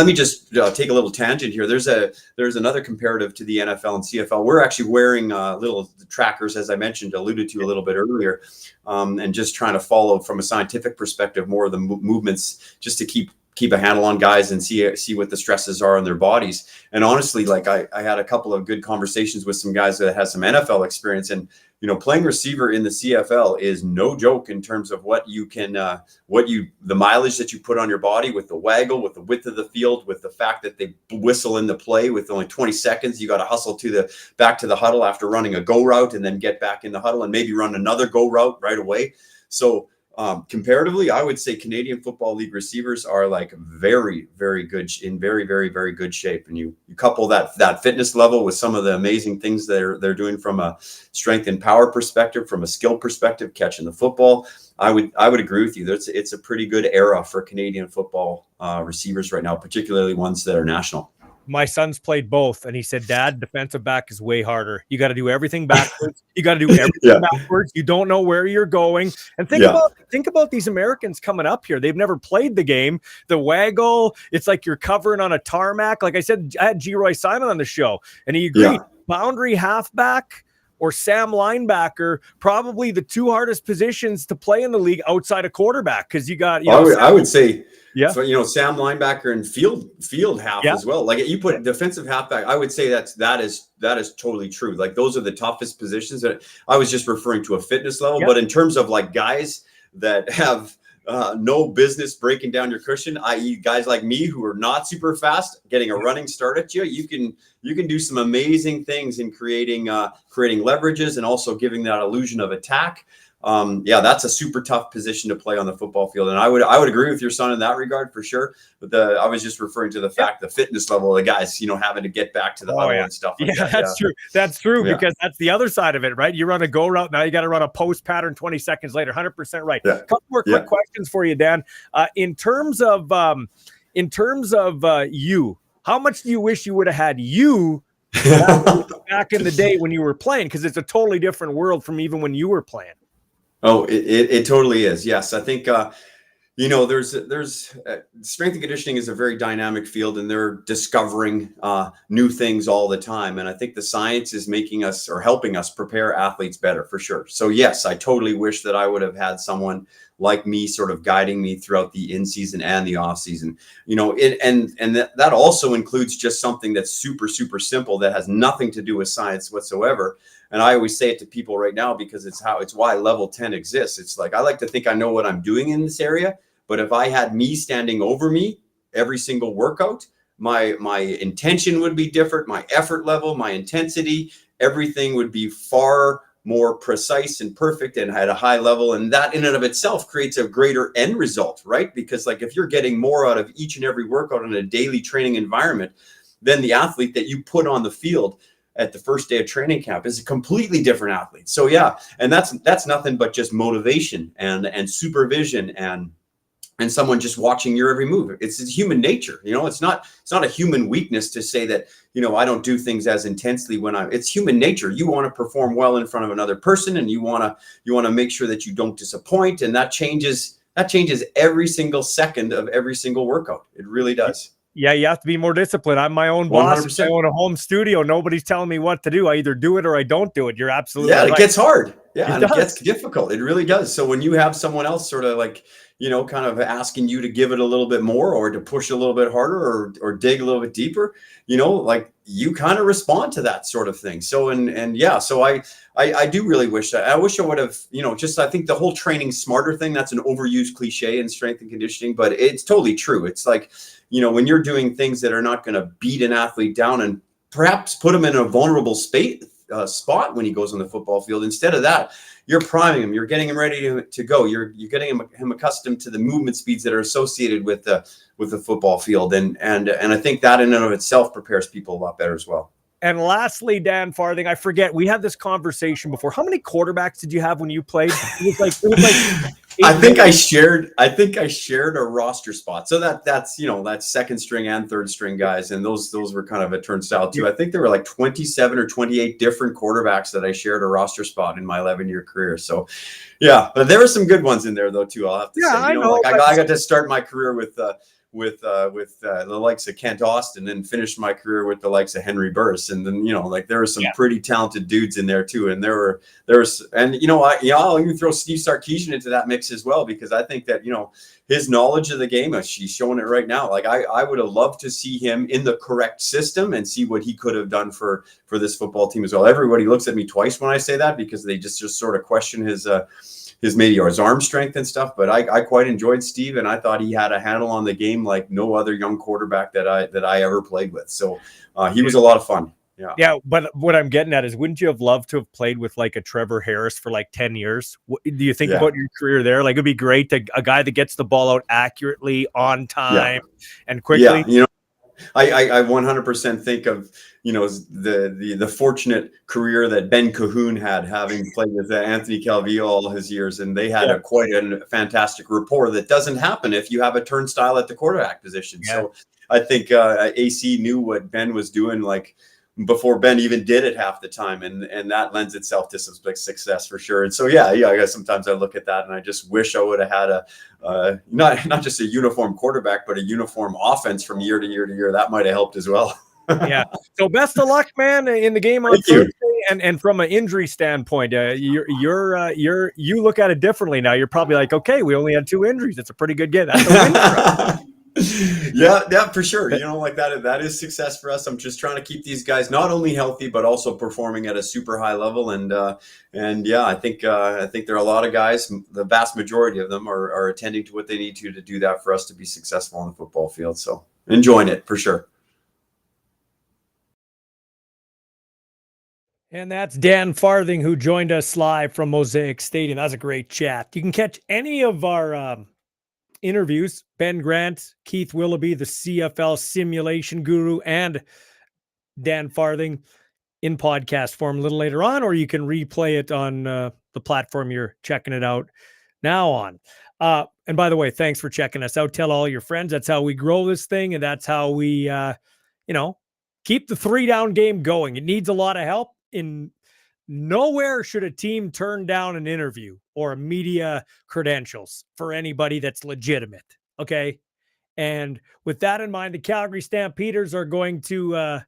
me just take a little tangent here. There's another comparative to the NFL and CFL. We're actually wearing little trackers, as I mentioned, alluded to a little bit earlier, and just trying to follow from a scientific perspective more of the movements, just to keep a handle on guys and see what the stresses are on their bodies. And honestly, like I had a couple of good conversations with some guys that had some NFL experience, and playing receiver in the CFL is no joke in terms of the mileage that you put on your body, with the waggle, with the width of the field, with the fact that they whistle in the play with only 20 seconds. You got to hustle back to the huddle after running a go route, and then get back in the huddle and maybe run another go route right away. So comparatively, I would say Canadian Football League receivers are like very, very good, in very, very, very good shape. And you couple that fitness level with some of the amazing things they're doing from a strength and power perspective, from a skill perspective, catching the football. I would agree with you. It's a pretty good era for Canadian football receivers right now, particularly ones that are national. My son's played both, and he said, "Dad, defensive back is way harder. You got to do everything backwards. You got to do everything backwards. You don't know where you're going." And think about these Americans coming up here. They've never played the game. The waggle, it's like you're covering on a tarmac. Like I said, I had G. Roy Simon on the show, and he agreed. Boundary halfback or Sam linebacker, probably the two hardest positions to play in the league outside of quarterback, because you got. I would say. Yeah. So, Sam linebacker and field half as well. Like you put defensive halfback, I would say that is totally true. Like those are the toughest positions. That I was just referring to a fitness level, but in terms of like guys that have no business breaking down your cushion, i.e. guys like me who are not super fast, getting a running start at you can do some amazing things in creating leverages and also giving that illusion of attack. That's a super tough position to play on the football field. And I would agree with your son in that regard for sure. But I was just referring to the fact, the fitness level of the guys, having to get back to the huddle and stuff like that. That's true. That's true, because that's the other side of it, right? You run a go route, now you got to run a post pattern 20 seconds later. 100% right. A couple more quick questions for you, Dan. In terms of you, how much do you wish you would have had you back in the day when you were playing? Because it's a totally different world from even when you were playing. Oh, it totally is. Yes. I think, there's strength and conditioning is a very dynamic field, and they're discovering new things all the time. And I think the science is making us or helping us prepare athletes better for sure. So yes, I totally wish that I would have had someone like me sort of guiding me throughout the in season and the off season, and that also includes just something that's super, super simple that has nothing to do with science whatsoever. And I always say it to people right now because it's why level 10 exists. It's like, I like to think I know what I'm doing in this area, but if I had me standing over me every single workout, my intention would be different. My effort level, my intensity, everything would be far more precise and perfect and at a high level. And that in and of itself creates a greater end result, right? Because like if you're getting more out of each and every workout in a daily training environment, then the athlete that you put on the field at the first day of training camp is a completely different athlete. So yeah, and that's nothing but just motivation and supervision and someone just watching your every move. It's human nature. It's not a human weakness to say that, I don't do things as intensely it's human nature. You want to perform well in front of another person, and you want to make sure that you don't disappoint. And that changes every single second of every single workout. It really does. Yeah, you have to be more disciplined. I'm my own boss. 100%. I own a home studio. Nobody's telling me what to do. I either do it or I don't do it. You're absolutely right. It gets hard. Yeah, It it gets difficult. It really does. So when you have someone else sort of like, kind of asking you to give it a little bit more or to push a little bit harder or dig a little bit deeper, like you kind of respond to that sort of thing. So, so I do really wish that. I wish I would have, I think the whole training smarter thing, that's an overused cliche in strength and conditioning, but it's totally true. It's like, when you're doing things that are not going to beat an athlete down and perhaps put him in a vulnerable spot when he goes on the football field, instead of that, you're priming him, you're getting him ready to go. You're getting him accustomed to the movement speeds that are associated with the football field. And I think that in and of itself prepares people a lot better as well. And lastly, Dan Farthing, I forget, we had this conversation before. How many quarterbacks did you have when you played? It was like I think I shared a roster spot. So that's second string and third string guys. And those were kind of a turnstile too. I think there were like 27 or 28 different quarterbacks that I shared a roster spot in my 11-year career. So yeah, but there were some good ones in there though too. I'll have to say, I got to start my career with the likes of Kent Austin and finished my career with the likes of Henry Burris. And then, there were some pretty talented dudes in there too. And I'll even throw Steve Sarkisian into that mix as well, because I think that, his knowledge of the game, he's showing it right now. Like I would have loved to see him in the correct system and see what he could have done for this football team as well. Everybody looks at me twice when I say that, because they just sort of question his arm strength and stuff, but I quite enjoyed Steve, and I thought he had a handle on the game like no other young quarterback that I ever played with. So he was a lot of fun. Yeah. But what I'm getting at is, wouldn't you have loved to have played with like a Trevor Harris for like 10 years? Do you think about your career there? Like, it'd be great a guy that gets the ball out accurately, on time, and quickly. Yeah. I 100% think of, the fortunate career that Ben Cahoon had, having played with Anthony Calvillo all his years, and they had quite a fantastic rapport that doesn't happen if you have a turnstile at the quarterback position. Yeah. So I think AC knew what Ben was doing, like before Ben even did it half the time, and that lends itself to some success for sure. And so I guess sometimes I look at that and I just wish I would have had a not just a uniform quarterback, but a uniform offense from year to year to year. That might have helped as well. Yeah. So best of luck, man, in the game on Thursday. And from an injury standpoint, you look at it differently now. You're probably like, okay, we only had 2 injuries. That's a pretty good get. That's a win for us. Yeah, for sure. Like that is success for us. I'm just trying to keep these guys not only healthy, but also performing at a super high level. And I think there are a lot of guys, the vast majority of them are attending to what they need to do that for us to be successful on the football field. So enjoying it for sure. And that's Dan Farthing, who joined us live from Mosaic Stadium. That was a great chat. You can catch any of our interviews, Ben Grant, Keith Willoughby, the CFL simulation guru, and Dan Farthing, in podcast form a little later on, or you can replay it on the platform you're checking it out now on. And by the way, thanks for checking us out. Tell all your friends. That's how we grow this thing, and that's how we, keep the 3-down game going. It needs a lot of help. In nowhere should a team turn down an interview or media credentials for anybody that's legitimate. Okay. And with that in mind, the Calgary Stampeders are going to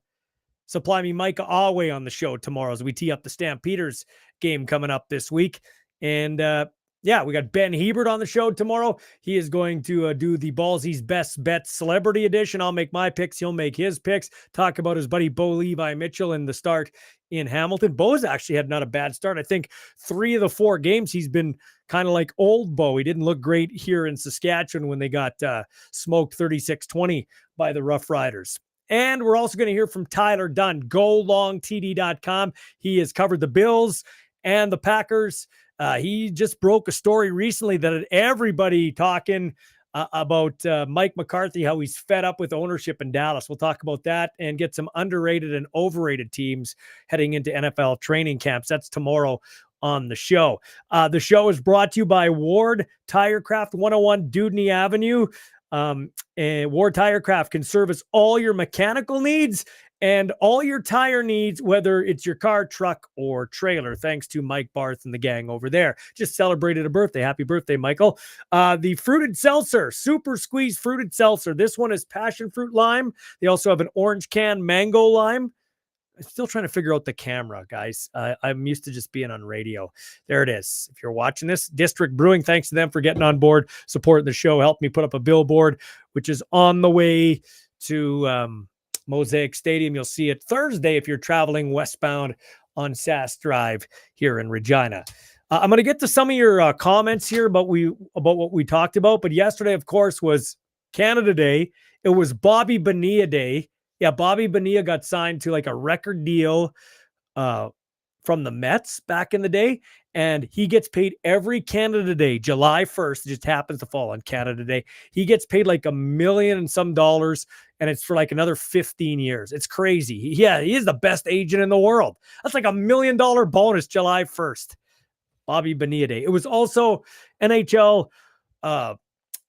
supply me Micah Alway on the show tomorrow as we tee up the Stampeders game coming up this week. And, yeah, we got Ben Hebert on the show tomorrow. He is going to do the Ballsy's Best Bet Celebrity Edition. I'll make my picks. He'll make his picks. Talk about his buddy Bo Levi Mitchell and the start in Hamilton. Bo's actually had not a bad start. I think 3 of the 4 games he's been kind of like old Bo. He didn't look great here in Saskatchewan when they got smoked 36-20 by the Rough Riders. And we're also going to hear from Tyler Dunn, golongtd.com. He has covered the Bills and the Packers. He just broke a story recently that had everybody talking about Mike McCarthy, how he's fed up with ownership in Dallas. We'll talk about that and get some underrated and overrated teams heading into NFL training camps. That's tomorrow on the show. The show is brought to you by Ward Tirecraft, 101 Dudney Avenue. And Ward Tirecraft can service all your mechanical needs and all your tire needs, whether it's your car, truck, or trailer, thanks to Mike Barth and the gang over there. Just celebrated a birthday. Happy birthday, Michael. The fruited seltzer, super squeeze fruited seltzer. This one is passion fruit lime. They also have an orange can mango lime. I'm still trying to figure out the camera, guys. I'm used to just being on radio. There it is. If you're watching this, District Brewing, thanks to them for getting on board, supporting the show, helped me put up a billboard, which is on the way to Mosaic Stadium. You'll see it Thursday if you're traveling westbound on Sask Drive here in Regina. I'm going to get to some of your comments here about what we talked about. But yesterday, of course, was Canada Day. It was Bobby Bonilla Day. Yeah, Bobby Bonilla got signed to like a record deal from the Mets back in the day. And he gets paid every Canada Day, July 1st. It just happens to fall on Canada Day. He gets paid like $1 million and some dollars, and it's for like another 15 years. It's crazy. He is the best agent in the world. That's like $1 million bonus July 1st. Bobby Bonilla Day. It was also NHL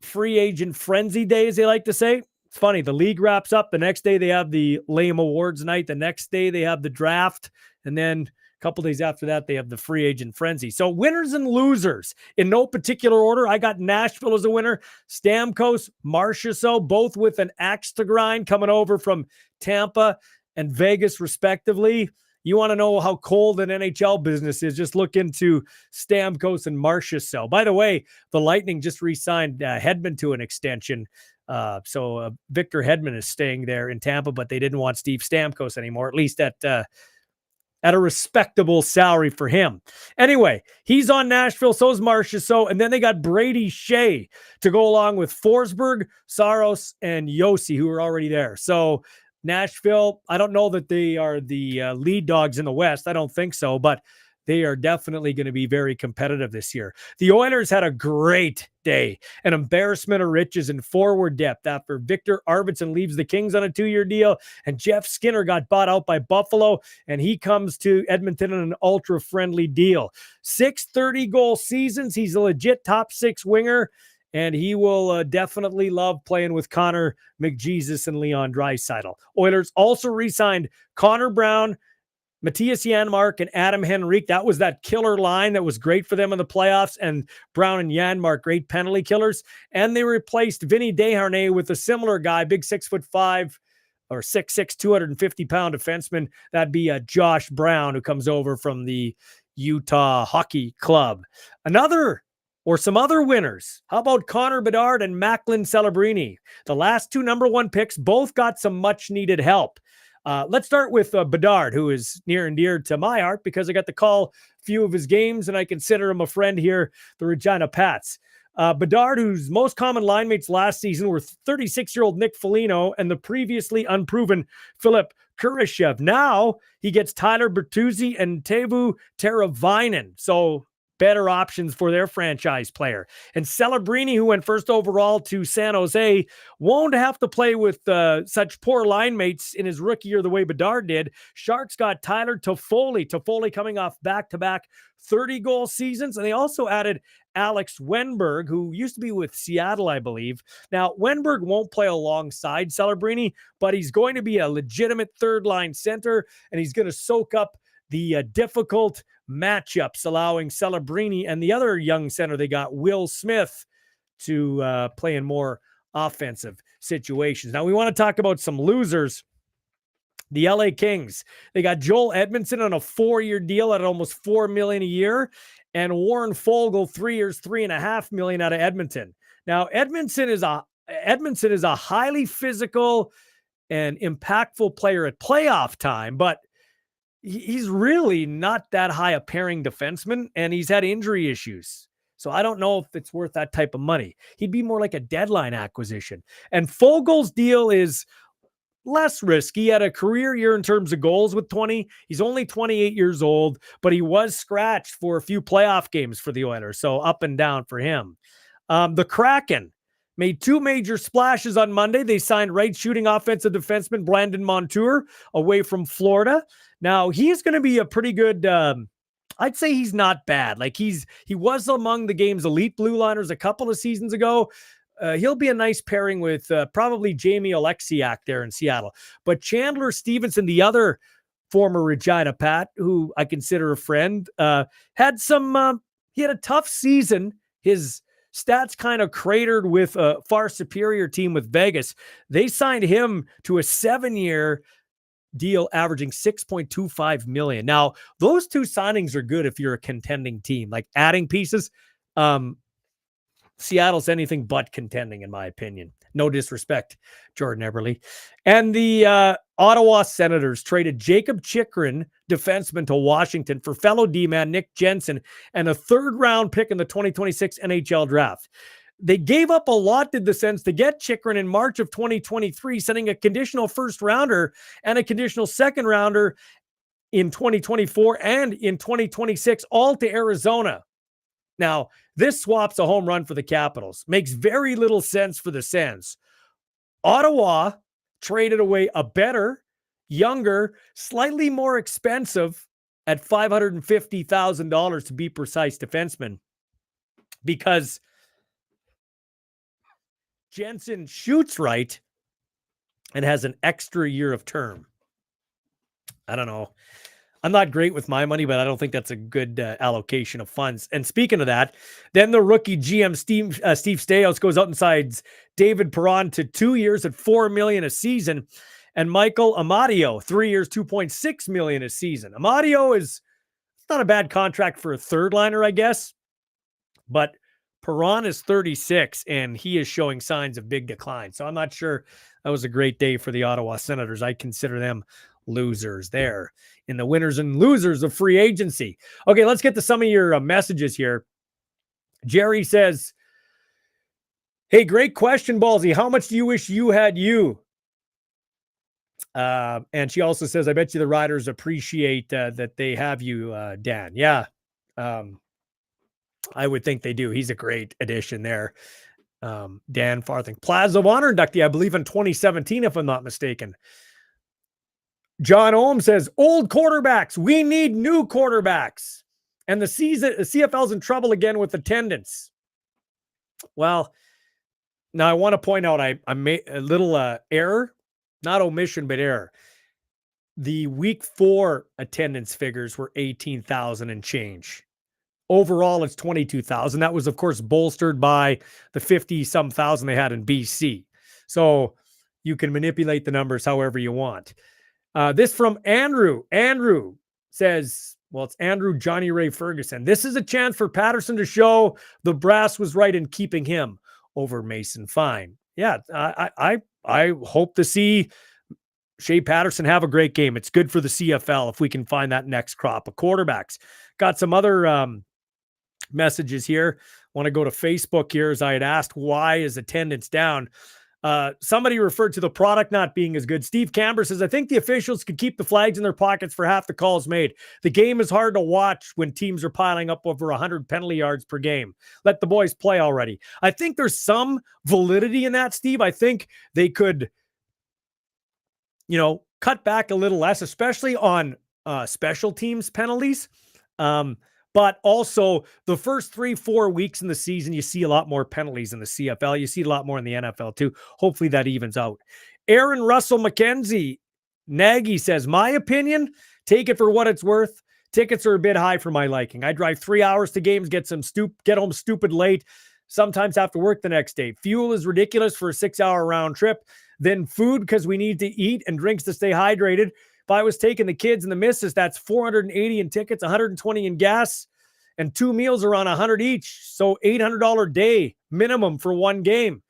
free agent frenzy day, as they like to say. It's funny. The league wraps up. The next day they have the Lame Awards night. The next day they have the draft. And then a couple days after that, they have the free agent frenzy. So winners and losers in no particular order. I got Nashville as a winner. Stamkos, Marchessault, both with an axe to grind coming over from Tampa and Vegas, respectively. You want to know how cold an NHL business is, just look into Stamkos and Marchessault. By the way, the Lightning just re-signed Hedman to an extension. So Victor Hedman is staying there in Tampa, but they didn't want Steve Stamkos anymore, at least at a respectable salary for him. Anyway, he's on Nashville, so is Marchessault, and then they got Brady Shea to go along with Forsberg, Saros, and Yossi, who are already there. So Nashville, I don't know that they are the lead dogs in the West. I don't think so, but they are definitely going to be very competitive this year. The Oilers had a great day, an embarrassment of riches in forward depth after Victor Arvidsson leaves the Kings on a 2-year deal, and Jeff Skinner got bought out by Buffalo, and he comes to Edmonton on an ultra-friendly deal. 6 30-goal seasons. He's a legit top 6 winger, and he will definitely love playing with Connor McJesus and Leon Draisaitl. Oilers also re-signed Connor Brown, Matthias Janmark, and Adam Henrique. That was that killer line that was great for them in the playoffs. And Brown and Janmark, great penalty killers. And they replaced Vinny Desharnais with a similar guy, big 6'5" or 6'6", 250-pound defenseman. That'd be Josh Brown, who comes over from the Utah Hockey Club. Some other winners. How about Connor Bedard and Macklin Celebrini? The last 2 number 1 picks both got some much-needed help. Let's start with Bedard, who is near and dear to my heart because I got to call a few of his games, and I consider him a friend here, the Regina Pats. Bedard, whose most common line mates last season were 36-year-old Nick Foligno and the previously unproven Philip Kurashev. Now he gets Tyler Bertuzzi and Teuvo Teravainen. So better options for their franchise player. And Celebrini, who went first overall to San Jose, won't have to play with such poor line mates in his rookie year the way Bedard did. Sharks got Tyler Toffoli coming off back-to-back 30-goal seasons. And they also added Alex Wenberg, who used to be with Seattle, I believe. Now, Wenberg won't play alongside Celebrini, but he's going to be a legitimate third-line center, and he's going to soak up the difficult matchups, allowing Celebrini and the other young center they got, Will Smith, to play in more offensive situations. Now, we want to talk about some losers. The LA Kings, they got Joel Edmondson on a 4-year deal at almost $4 million a year, and Warren Foegele, 3 years, $3.5 million out of Edmonton. Now, Edmondson is a highly physical and impactful player at playoff time, but he's really not that high a pairing defenseman, and he's had injury issues. So I don't know if it's worth that type of money. He'd be more like a deadline acquisition. And Fogel's deal is less risky. He had a career year in terms of goals with 20. He's only 28 years old, but he was scratched for a few playoff games for the Oilers. So up and down for him. The Kraken made 2 major splashes on Monday. They signed right shooting offensive defenseman Brandon Montour away from Florida. Now he's going to be a pretty good, I'd say he's not bad. Like he was among the game's elite blue liners a couple of seasons ago. He'll be a nice pairing with probably Jamie Oleksiak there in Seattle. But Chandler Stevenson, the other former Regina Pat, who I consider a friend, had he had a tough season. His stats kind of cratered with a far superior team with Vegas. They signed him to a 7-year deal averaging $6.25 million. Now, those 2 signings are good if you're a contending team. Like adding pieces, Seattle's anything but contending, in my opinion. No disrespect, Jordan Eberle. And the Ottawa Senators traded Jacob Chychrun, defenseman, to Washington for fellow D-man Nick Jensen and a 3rd-round pick in the 2026 NHL draft. They gave up a lot, did the Sens, to get Chychrun in March of 2023, sending a conditional 1st-rounder and a conditional 2nd-rounder in 2024 and in 2026, all to Arizona. Now, this swaps a home run for the Capitals. Makes very little sense for the Sens. Ottawa traded away a better, younger, slightly more expensive, at $550,000 to be precise, defenseman, because Jensen shoots right and has an extra year of term. I don't know. I'm not great with my money, but I don't think that's a good allocation of funds. And speaking of that, then the rookie GM Steve Staios goes out and signs David Perron to 2 years at $4 million a season, and Michael Amadio 3 years, $2.6 million a season. Amadio is not a bad contract for a 3rd liner, I guess, but Perron is 36 and he is showing signs of big decline. So I'm not sure that was a great day for the Ottawa Senators. I consider them losers there in the winners and losers of free agency. Okay, let's get to some of your messages here. Jerry says, hey, great question, Ballsy. How much do you wish you had you? And she also says, I bet you the Riders appreciate that they have you, Dan. Yeah, I would think they do. He's a great addition there. Dan Farthing, Plaza of Honor inductee, I believe in 2017, if I'm not mistaken. John Ohm says, old quarterbacks, we need new quarterbacks. And the CFL's in trouble again with attendance. Well, now I want to point out I made a little error, not omission, but error. The week 4 attendance figures were 18,000 and change. Overall, it's 22,000. That was, of course, bolstered by the 50-some thousand they had in BC. So you can manipulate the numbers however you want. This from Andrew. Andrew says, well, it's Andrew Johnny Ray Ferguson. This is a chance for Patterson to show the brass was right in keeping him over Mason Fine. Yeah, I hope to see Shea Patterson have a great game. It's good for the CFL if we can find that next crop of quarterbacks. Got some other messages here. Want to go to Facebook here, as I had asked, why is attendance down? Somebody referred to the product not being as good. Steve Camber says, I think the officials could keep the flags in their pockets for half the calls made. The game is hard to watch when teams are piling up over 100 penalty yards per game. Let the boys play already. I think there's some validity in that, Steve. I think they could, cut back a little less, especially on special teams penalties. But also the first 3-4 weeks in the season, you see a lot more penalties in the CFL. You see a lot more in the NFL too. Hopefully that evens out. Aaron Russell McKenzie, Nagy says, my opinion, take it for what it's worth. Tickets are a bit high for my liking. I drive 3 hours to games, get home stupid late, sometimes have to work the next day. Fuel is ridiculous for a 6-hour round trip. then food because we need to eat, and drinks to stay hydrated. If I was taking the kids and the missus, that's $480 in tickets, $120 in gas, and 2 meals are on $100 each. So $800 day minimum for one game.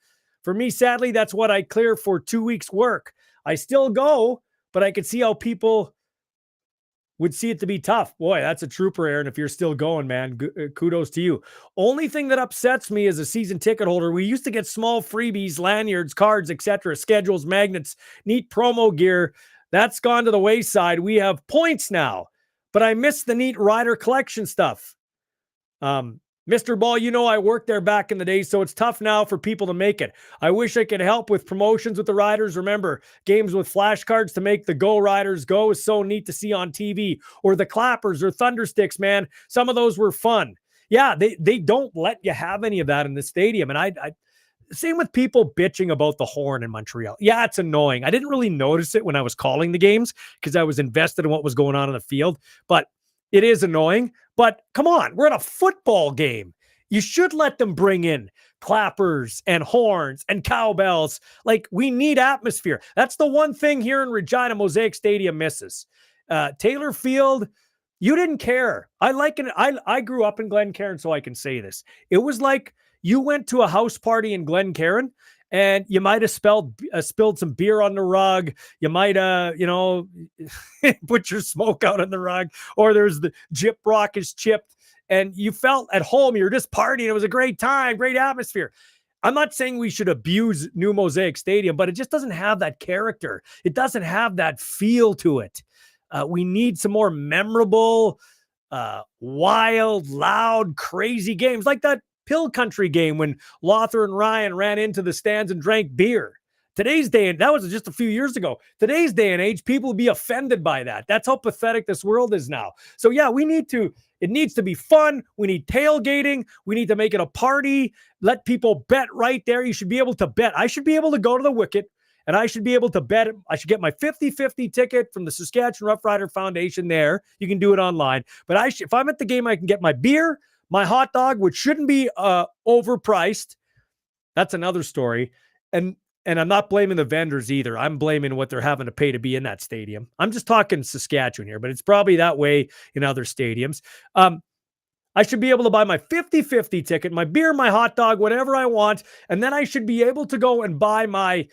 For me, sadly, that's what I clear for 2 weeks work. I still go, but I could see how people would see it to be tough. Boy, that's a trooper, Aaron. If you're still going, man, kudos to you. Only thing that upsets me as a season ticket holder, we used to get small freebies, lanyards, cards, etc., schedules, magnets, neat promo gear. That's gone to the wayside. We have points now, but I miss the neat rider collection stuff. Mr. Ball, you know I worked there back in the day, so it's tough now for people to make it. I wish I could help with promotions with the riders. Remember, games with flashcards to make the Go Riders go is so neat to see on TV. Or the clappers or thundersticks, man. Some of those were fun. Yeah, they don't let you have any of that in the stadium. And I same with people bitching about the horn in Montreal. Yeah, it's annoying. I didn't really notice it when I was calling the games because I was invested in what was going on in the field. But it is annoying. But come on, we're at a football game. You should let them bring in clappers and horns and cowbells. Like, we need atmosphere. That's the one thing here in Regina Mosaic Stadium misses. Taylor Field, you didn't care. I like it. I grew up in Glencairn, so I can say this. It was like you went to a house party in Glencairn and you might have spilled some beer on the rug. You might, put your smoke out on the rug, or there's the gyp rock is chipped and you felt at home. You're just partying. It was a great time, great atmosphere. I'm not saying we should abuse New Mosaic Stadium, but it just doesn't have that character. It doesn't have that feel to it. We need some more memorable, wild, loud, crazy games like that Pill Country game when Lothar and Ryan ran into the stands and drank beer. Today's day, and that was just a few years ago. Today's day and age, people would be offended by that. That's how pathetic this world is now. So yeah, it needs to be fun. We need tailgating. We need to make it a party. Let people bet right there. You should be able to bet. I should be able to go to the Wicket and I should be able to bet. I should get my 50-50 ticket from the Saskatchewan Rough Rider Foundation there. You can do it online. But if I'm at the game, I can get my beer, my hot dog, which shouldn't be overpriced. That's another story. And I'm not blaming the vendors either. I'm blaming what they're having to pay to be in that stadium. I'm just talking Saskatchewan here, but it's probably that way in other stadiums. I should be able to buy my 50-50 ticket, my beer, my hot dog, whatever I want. And then I should be able to go and buy my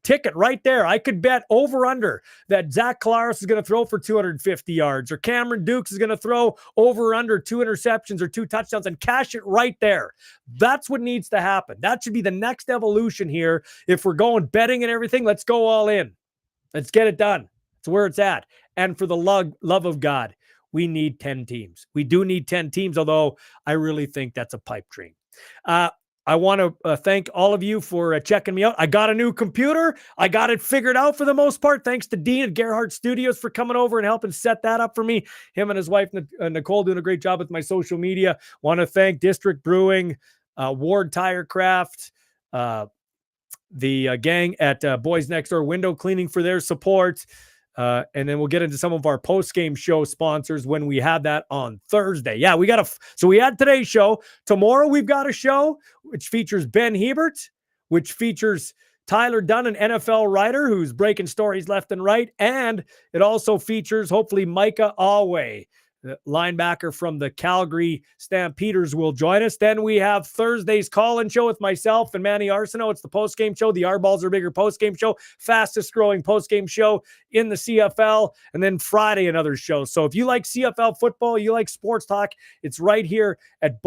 ticket right there. I could bet over under that Zach Collaros is going to throw for 250 yards or Cameron Dukes is going to throw over under 2 interceptions or 2 touchdowns and cash it right there. That's what needs to happen. That should be the next evolution here. If we're going betting and everything, let's go all in. Let's get it done. That's where it's at. And for the love of God, we need 10 teams. We do need 10 teams, although I really think that's a pipe dream. I want to thank all of you for checking me out. I got a new computer. I got it figured out for the most part. Thanks to Dean at Gerhardt Studios for coming over and helping set that up for me. Him and his wife, Nicole, doing a great job with my social media. Want to thank District Brewing, Ward Tire Craft, the gang at Boys Next Door Window Cleaning for their support. And then we'll get into some of our post-game show sponsors when we have that on Thursday. Yeah, so we had today's show. Tomorrow we've got a show which features Ben Hebert, which features Tyler Dunn, an NFL writer who's breaking stories left and right. And it also features, hopefully, Micah Alway, the linebacker from the Calgary Stampeders, will join us. Then we have Thursday's call-in show with myself and Manny Arsenault. It's the post-game show, the Our Balls Are Bigger post-game show, fastest-growing post-game show in the CFL. And then Friday, another show. So if you like CFL football, you like sports talk, it's right here at